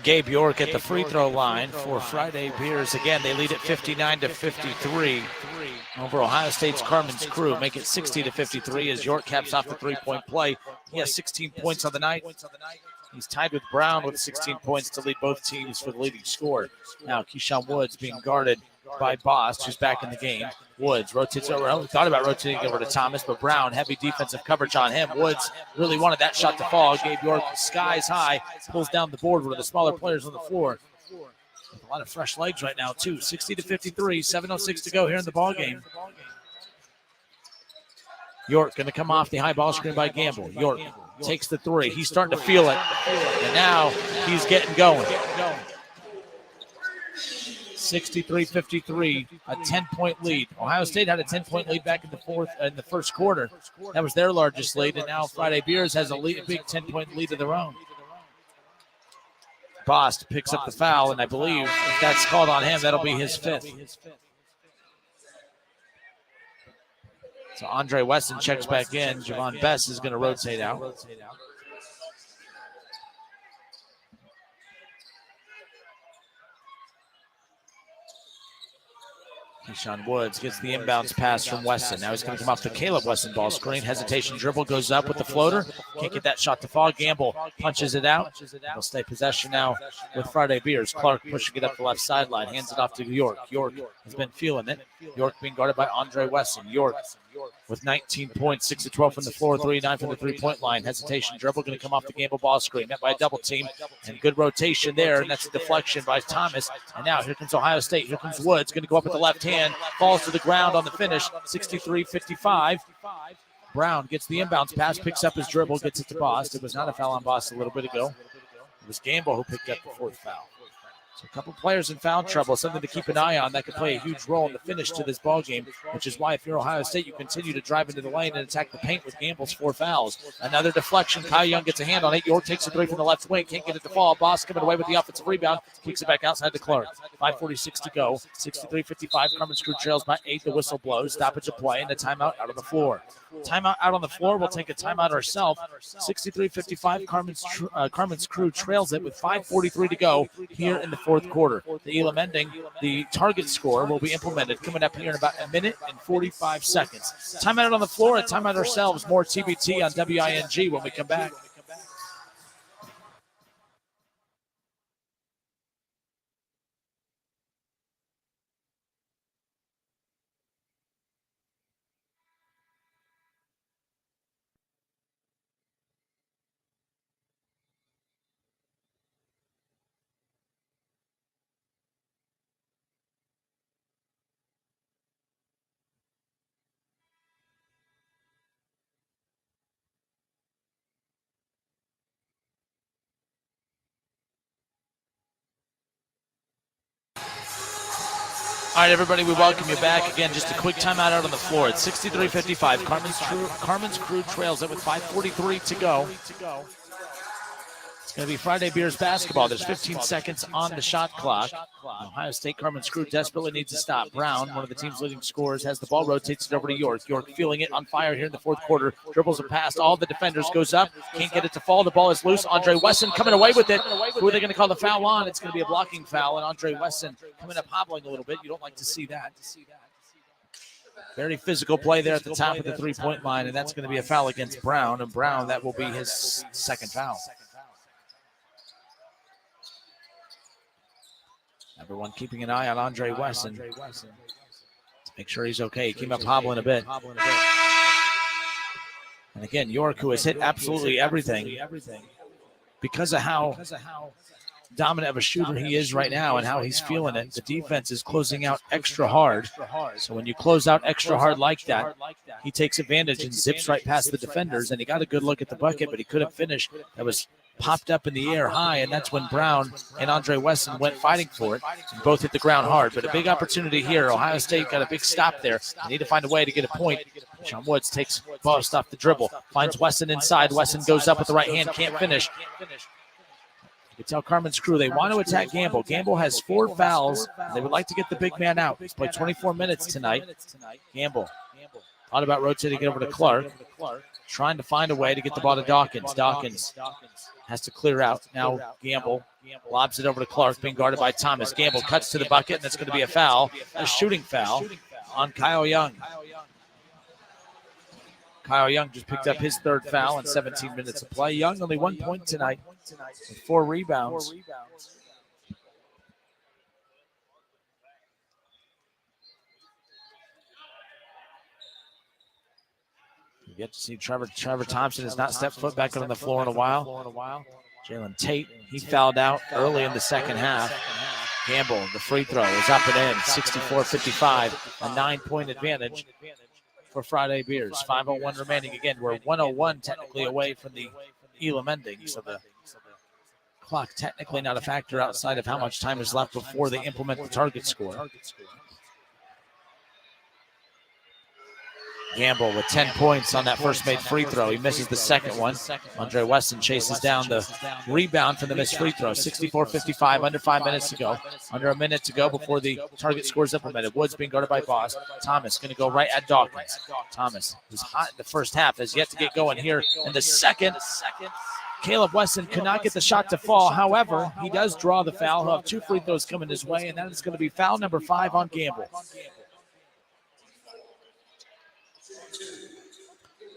Gabe York at the free throw line for Friday Beers. Again, they lead at 59-53 over Ohio State's Carmen's crew. Make it 60-53 as York caps off the three-point play. He has 16 points on the night. He's tied with Brown with 16 points to lead both teams for the leading score. Now Keyshawn Woods being guarded by Bost, who's back in the game. Woods rotates over. I thought about rotating over to Thomas, but Brown, heavy defensive coverage on him. Woods really wanted that shot to fall. Gabe York, skies high, pulls down the board, one of the smaller players on the floor. With a lot of fresh legs right now, too. 60-53, 7:06 to go here in the ball game. York going to come off the high ball screen by Gamble. York takes the three. He's starting to feel it. And now he's getting going. 63-53, a 10-point lead. Ohio State had a 10-point lead back in the first quarter. That was their largest lead, and now Friday Beers has a big 10-point lead of their own. Bost picks up the foul, and I believe if that's called on him, that'll be his fifth. So Andre Wesson checks back in. Javon Bess is going to rotate out. Keyshawn Woods gets the inbounds pass from Wesson. Now he's going to come off the Caleb Wesson ball screen. Hesitation dribble, goes up with the floater. Can't get that shot to fall. Gamble punches it out. He'll stay possession now with Friday Beers. Clark pushing it up the left sideline. Hands it off to York. York has been feeling it. York being guarded by Andre Wesson. York with 19 points, 6 of 12 from the floor, 3-9 from the three-point line. Hesitation dribble going to come off the Gamble ball screen. Met by a double team. And good rotation there, and that's a deflection by Thomas. And now here comes Ohio State. Here comes Woods. Going to go up with the left hand. Falls to the ground on the finish. 63-55. Brown gets the inbounds pass, picks up his dribble, gets it to Bost. It was not a foul on Bost a little bit ago. It was Gamble who picked up the fourth foul. So a couple players in foul trouble, something to keep an eye on that could play a huge role in the finish to this ball game, which is why if you're Ohio State, you continue to drive into the lane and attack the paint with Gamble's 4 fouls. Another deflection. Kyle Young gets a hand on it. York takes a three from the left wing. Can't get it to fall. Bost coming away with the offensive rebound. Kicks it back outside to Clark. 5:46 to go. 63-55. Carmen's Crew trails by 8. The whistle blows. Stoppage of play and a timeout out on the floor. Timeout out on the floor. We'll take a timeout ourselves. 63-55. Carmen's Crew trails it with 5:43 to go here in the fourth quarter. The Elam ending, the target score will be implemented coming up here in about a minute and 45 seconds. Timeout out on the floor and timeout ourselves. More TBT on WING when we come back. All right, everybody, we welcome you back. Again, just a quick timeout out on the floor. It's 63-55. Carmen's Crew trails it with 5:43 to go. It's going to be Friday Beers basketball. There's 15 seconds on the shot clock. Ohio State Carmen's Crew desperately needs to stop. Brown, one of the team's leading scorers, has the ball, rotates it over to York. York feeling it on fire here in the fourth quarter. Dribbles it past all the defenders, goes up, can't get it to fall. The ball is loose. Andre Wesson coming away with it. Who are they going to call the foul on? It's going to be a blocking foul, and Andre Wesson coming up hobbling a little bit. You don't like to see that. Very physical play there at the top of the three-point line, and that's going to be a foul against Brown. And Brown, that will be his second foul. Everyone keeping an eye on Andre Wesson to make sure he's okay. He came up hobbling a bit. And again, York, who has hit absolutely everything because of how dominant of a shooter he is right now and how he's feeling it. The defense is closing out extra hard. So when you close out extra hard like that, he takes advantage and zips right past the defenders. And he got a good look at the bucket, but he couldn't finish. That was popped up in the air high, and that's when Brown and Andre Wesson went fighting for it and both hit the ground hard. But a big opportunity here. Ohio State got a big stop there. They need to find a way to get a point. Sean Woods takes Bost off the dribble, finds Wesson inside. Wesson goes up with the right hand, can't finish. You can tell Carmen's Crew they want to attack Gamble. Gamble has 4 fouls. They would like to get the big man out. He's played 24 minutes tonight. Gamble thought about rotating it over to Clark, trying to find a way to get the ball to Dawkins. Dawkins has to clear out. Now Gamble lobs it over to Clark, being guarded by Thomas. Gamble cuts to the bucket, and that's going to be a foul, a shooting foul on Kyle Young. Kyle Young just picked up his third foul in 17 minutes of play. Young only 1 point tonight with 4 rebounds. yet to see Trevor Thompson has not stepped foot back on the floor in a while. Jalen Tate, he fouled out early in the second half. Gamble, the free throw is up and in, 64-55, a 9-point advantage for Friday Beers. 5:01 remaining. Again, we're 1:01 technically away from the Elam ending, so the clock technically not a factor outside of how much time is left before they implement the target score. Gamble with 10 points on that first made free throw. He misses the second one. Andre Weston chases down the rebound for the missed free throw. 64-55, under 5 minutes to go. Under a minute to go before the target score is implemented. Woods being guarded by Bost. Thomas going to go right at Dawkins. Thomas, who's hot in the first half, has yet to get going here in the second. Caleb Weston could not get the shot to fall. However, he does draw the foul. He'll have 2 free throws coming his way, and that is going to be foul number 5 on Gamble.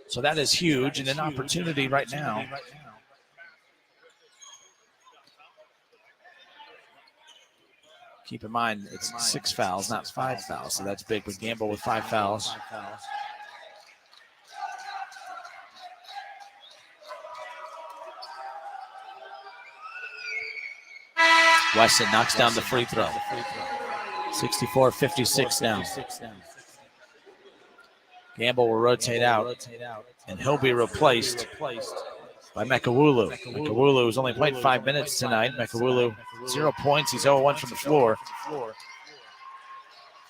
So that is huge and an opportunity right now. Keep in mind, it's 6 fouls, not 5 fouls, so that's big with Gamble with 5 fouls. Weston knocks down the free throw. 64-56 now. Gamble will rotate out, and he'll be replaced by Mekawulu. Mekawulu has only played 5 minutes tonight. Mekawulu, 0 points. He's 0-1 from the floor.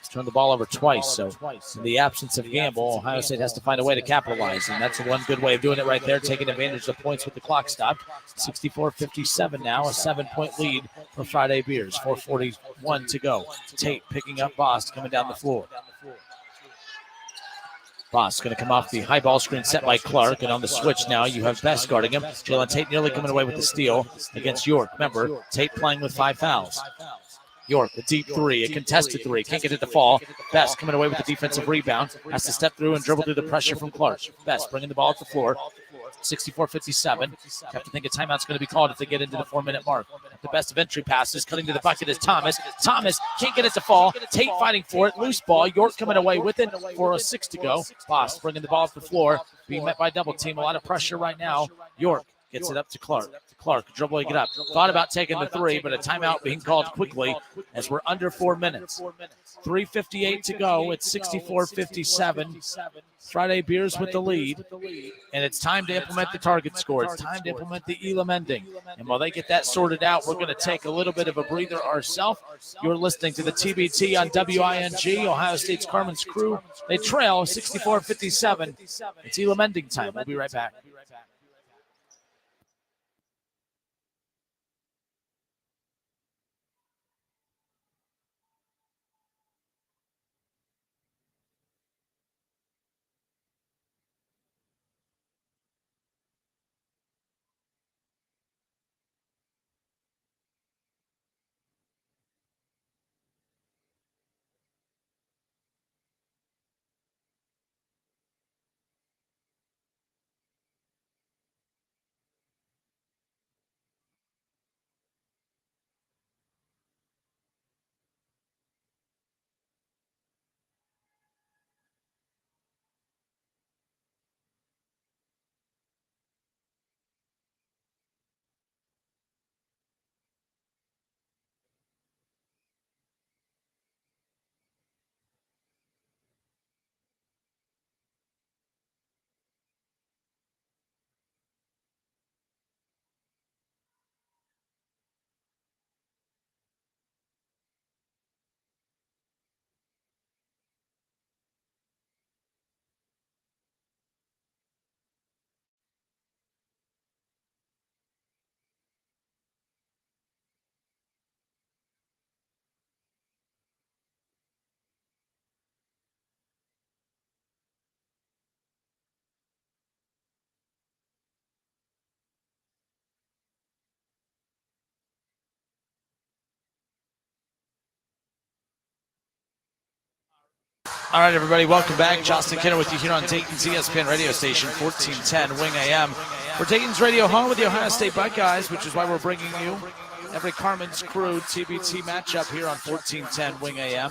He's turned the ball over twice, so in the absence of Gamble, Ohio State has to find a way to capitalize, and that's one good way of doing it right there, taking advantage of the points with the clock stopped. 64-57 now, a 7-point lead for Friday Beers. 4:41 to go. Tate picking up Bost, coming down the floor. Bost going to come off the high ball screen set by Clark, and on the switch now you have Best guarding him. Jalen Tate nearly coming away with the steal against York. Remember, Tate playing with 5 fouls. York, a deep 3, a contested 3, can't get it to fall. Best coming away with the defensive rebound, has to step through and dribble through the pressure from Clark. Best bringing the ball at the floor. 64-57. Have to think a timeout's going to be called if they get into the 4-minute mark. The best of entry passes, cutting to the bucket is Thomas. Thomas can't get it to fall. Tate fighting for it. Loose ball. York coming away with it. 4:06 to go. Bost bringing the ball off the floor. Being met by double team. A lot of pressure right now. York gets it up to Clark. Clark dribbling it up. Thought about taking the 3, but a timeout being called quickly as we're under 4 minutes. 3:58 to go. It's 64-57. Friday Beers with the lead, and it's time to implement the target score. It's time to implement the Elam ending. And while they get that sorted out, we're going to take a little bit of a breather ourselves. You're listening to the TBT on WING, Ohio State's Carmen's crew. They trail 64-57. It's Elam ending time. We'll be right back. All right, everybody, welcome back. Justin Kinner with you here on Dayton's ESPN radio station, 1410 Wing AM. For Dayton's radio home with the Ohio State Buckeyes, which is why we're bringing you every Carmen's crew TBT matchup here on 1410 Wing AM.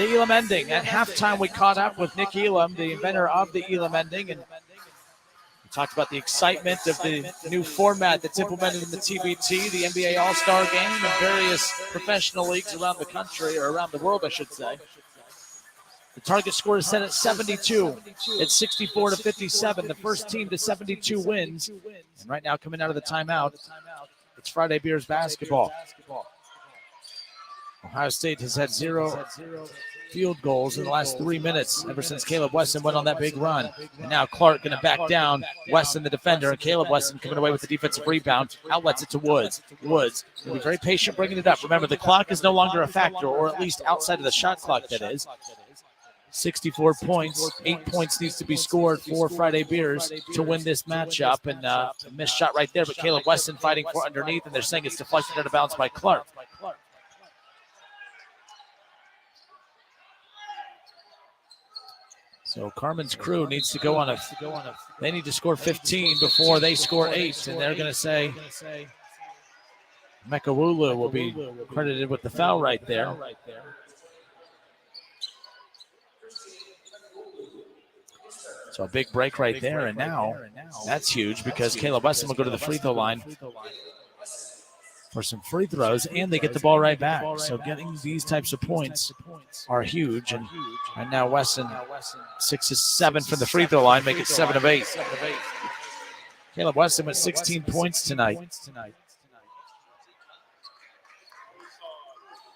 the Elam ending. At halftime, we caught up with Nick Elam, the inventor of the Elam ending, and we talked about the excitement of the new format that's implemented in the TBT, the NBA All-Star Game, and various professional leagues around the country, or around the world, I should say. The target score is set at 72. It's 64-57. The first team to 72 wins. And right now, coming out of the timeout, it's Friday Bears basketball. Ohio State has had 0 field goals in the last 3 minutes ever since Caleb Wesson went on that big run. And now Clark going to back down Wesson, the defender, and Caleb Wesson coming away with the defensive rebound. Outlets it to Woods. Woods will be very patient bringing it up. Remember, the clock is no longer a factor, or at least outside of the shot clock, that is. 64 points, 8 points needs to be scored for Friday Bears to win this matchup. And a missed shot right there, but Caleb Wesson fighting for underneath, and they're saying it's deflected out of bounds by Clark. So Carmen's crew needs to go on they need to score 15 before they score 8, and they're going to say Mekawulu will be credited with the foul right there. So a big break right there, and now that's huge because Caleb Wesson will go to the free throw line for some free throws, and they get the ball right back. So getting these types of points are huge, and now Wesson 6 of 7 from the free throw line, make it 7 of 8. Caleb Wesson with 16 points tonight.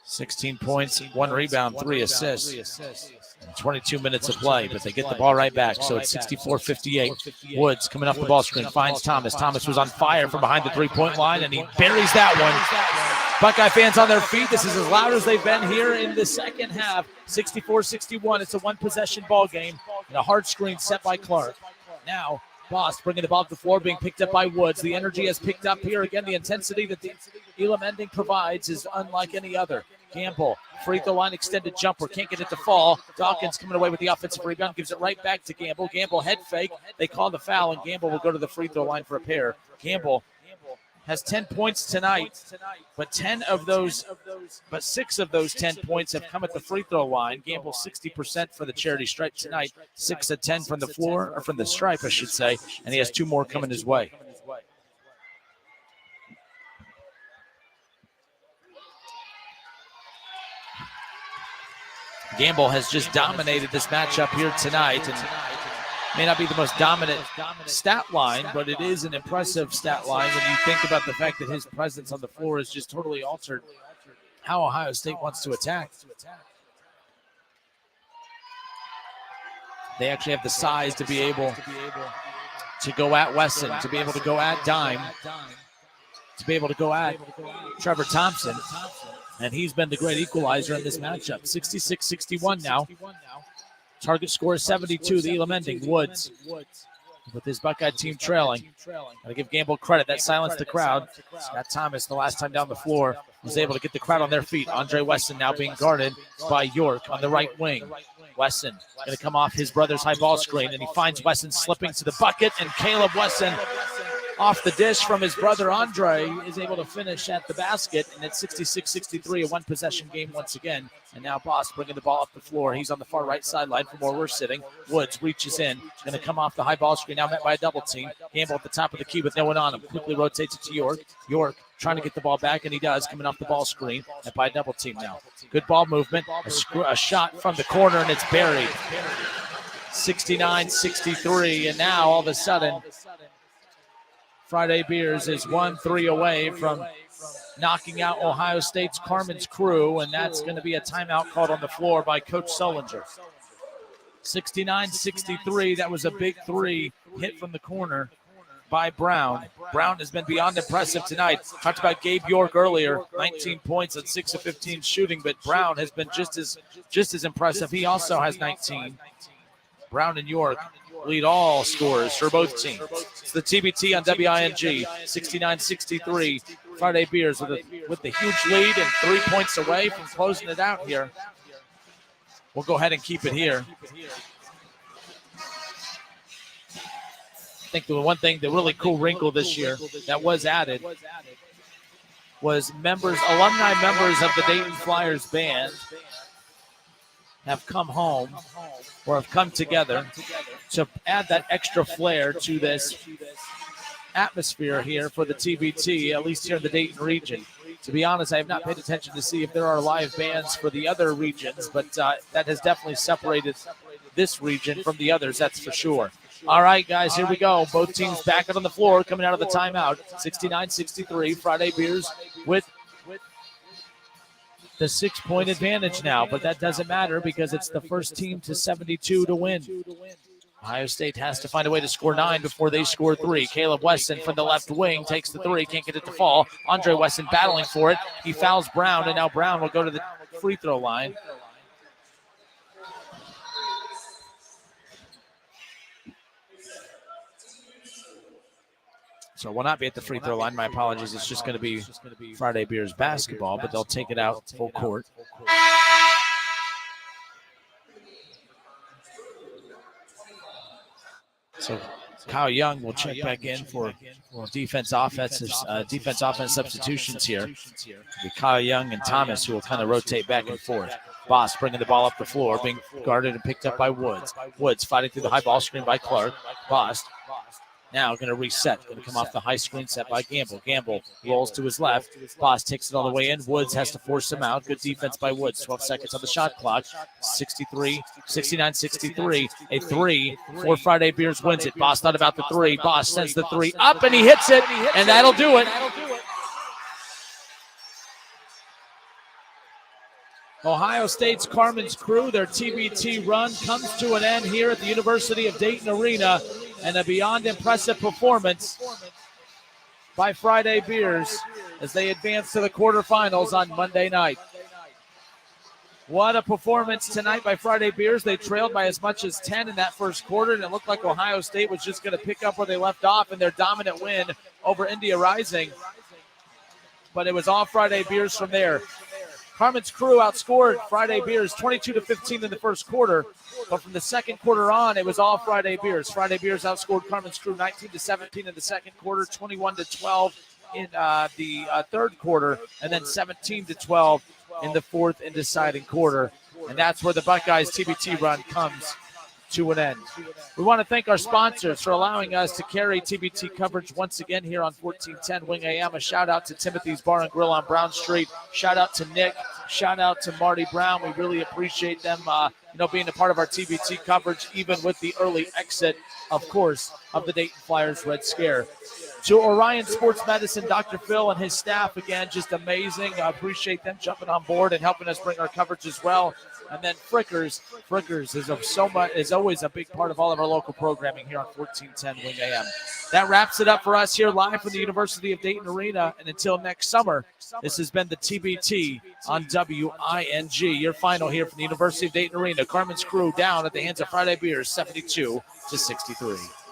16 points, 1 rebound, 3 assists. 22 minutes of play, but they get the ball right back. So it's 64-58. Woods coming off the ball screen, finds Thomas. Thomas was on fire from behind the three-point line, and he buries that one. Buckeye fans on their feet. This is as loud as they've been here in the second half. 64-61. It's a one-possession ball game, and a hard screen set by Clark. Now, Bost bringing the ball to the floor, being picked up by Woods. The energy has picked up here. Again, the intensity that the Elam ending provides is unlike any other. Gamble, free throw line, extended jumper, can't get it to fall. Dawkins coming away with the offensive rebound, gives it right back to Gamble. Gamble head fake. They call the foul, and Gamble will go to the free throw line for a pair. Gamble has 10 points tonight, but 6 of those 10 points have come at the free throw line. Gamble 60% for the charity stripe tonight, 6 of 10 from the floor, or from the stripe, I should say, and he has 2 more coming his way. Gamble has just dominated this matchup here tonight, and may not be the most dominant stat line, but it is an impressive stat line when you think about the fact that his presence on the floor has just totally altered how Ohio State wants to attack. They actually have the size to be able to go at Wesson, to be able to go at Dime, to be able to go at Trevor Thompson. And he's been the great equalizer in this matchup. 66-61 now. Target score is 72, the Elam ending. Woods with his Buckeye team trailing. Gotta give Gamble credit. That silenced the crowd. Scott Thomas, the last time down the floor, was able to get the crowd on their feet. Andre Wesson now being guarded by York on the right wing. Wesson going to come off his brother's high ball screen, and he finds Wesson slipping to the bucket, and Caleb Wesson off the dish from his brother Andre is able to finish at the basket, and it's 66-63, a one-possession game once again. And now Bost bringing the ball up the floor. He's on the far right sideline from where we're sitting. Woods reaches in, going to come off the high ball screen, now met by a double team. Gamble at the top of the key with no one on him. Quickly rotates it to York. York trying to get the ball back, and he does, coming off the ball screen, met by a double team now. Good ball movement, a shot from the corner, and it's buried. 69-63, and now all of a sudden, Friday Beers is 1-3 away from knocking out Ohio State's Carmen's crew, and that's going to be a timeout called on the floor by Coach Solinger. 69-63, that was a big three hit from the corner by Brown. Brown has been beyond impressive tonight. Talked about Gabe York earlier, 19 points on 6 of 15 shooting, but Brown has been just as impressive. He also has 19. Brown and York lead all scorers for both teams. It's the TBT on WING, 69-63. Friday Beers with the huge lead and 3 points away from closing it out here. We'll go ahead and keep it here. I think the one thing, the really cool wrinkle this year that was added was alumni members of the Dayton Flyers band have come home or have come together to add that extra flair to this atmosphere here for the TBT, at least here in the Dayton region. To be honest, I have not paid attention to see if there are live bands for the other regions, but that has definitely separated this region from the others, that's for sure. All right, guys, here we go. Both teams back out on the floor, coming out of the timeout. 69-63, Friday Beers with the 6-point advantage now, but that doesn't matter because it's the first team to 72 to win. Ohio State has to find a way to score 9 before they score 3. Caleb Wesson from the left wing takes the 3, can't get it to fall. Andre Wesson battling for it. He fouls Brown, and now Brown will go to the free throw line. So will not be at the free throw line. My apologies. It's just going to be Friday Beers basketball, but they'll take it out full court. So Kyle Young will check back in for defense-offense substitutions here. It'll be Kyle Young and Thomas who will kind of rotate back and forth. Bost bringing the ball up the floor, being guarded and picked up by Woods. Woods fighting through the high ball screen by Clark. Bost now going to reset. Going to come off the high screen set by Gamble. Gamble rolls to his left. Bost takes it all the way in. Woods has to force him out. Good defense by Woods. 12 seconds on the shot clock. 69-63. A 3 for Friday Beers wins it. Bost thought about the 3. Bost sends the 3 up, and he hits it, and that'll do it. Ohio State's Carmen's crew, their TBT run comes to an end here at the University of Dayton Arena, and a beyond impressive performance by Friday Beers as they advance to the quarterfinals on Monday night. What a performance tonight by Friday Beers. They trailed by as much as 10 in that first quarter, and it looked like Ohio State was just going to pick up where they left off in their dominant win over India Rising. But it was all Friday Beers from there. Carmen's crew outscored Friday Beers 22-15 in the first quarter, but from the second quarter on, it was all Friday Beers. Friday Beers outscored Carmen's crew 19-17 in the second quarter, 21-12 in the third quarter, and then 17-12 in the fourth and deciding quarter. And that's where the Buckeyes TBT run comes to an end. We want to thank our sponsors for allowing us to carry TBT coverage once again here on 1410 Wing AM. A shout out to Timothy's Bar and Grill on Brown Street. Shout out to Nick. Shout out to Marty Brown. We really appreciate them being a part of our TBT coverage, even with the early exit, of course, of the Dayton Flyers Red Scare. To Orion Sports Medicine, Dr. Phil and his staff, again, just amazing. I appreciate them jumping on board and helping us bring our coverage as well. And then Frickers is always a big part of all of our local programming here on 1410 Wing AM. That wraps it up for us here live from the University of Dayton Arena. And until next summer, this has been the TBT on WING. Your final here from the University of Dayton Arena. Carmen's crew down at the hands of Friday Beers, 72-63.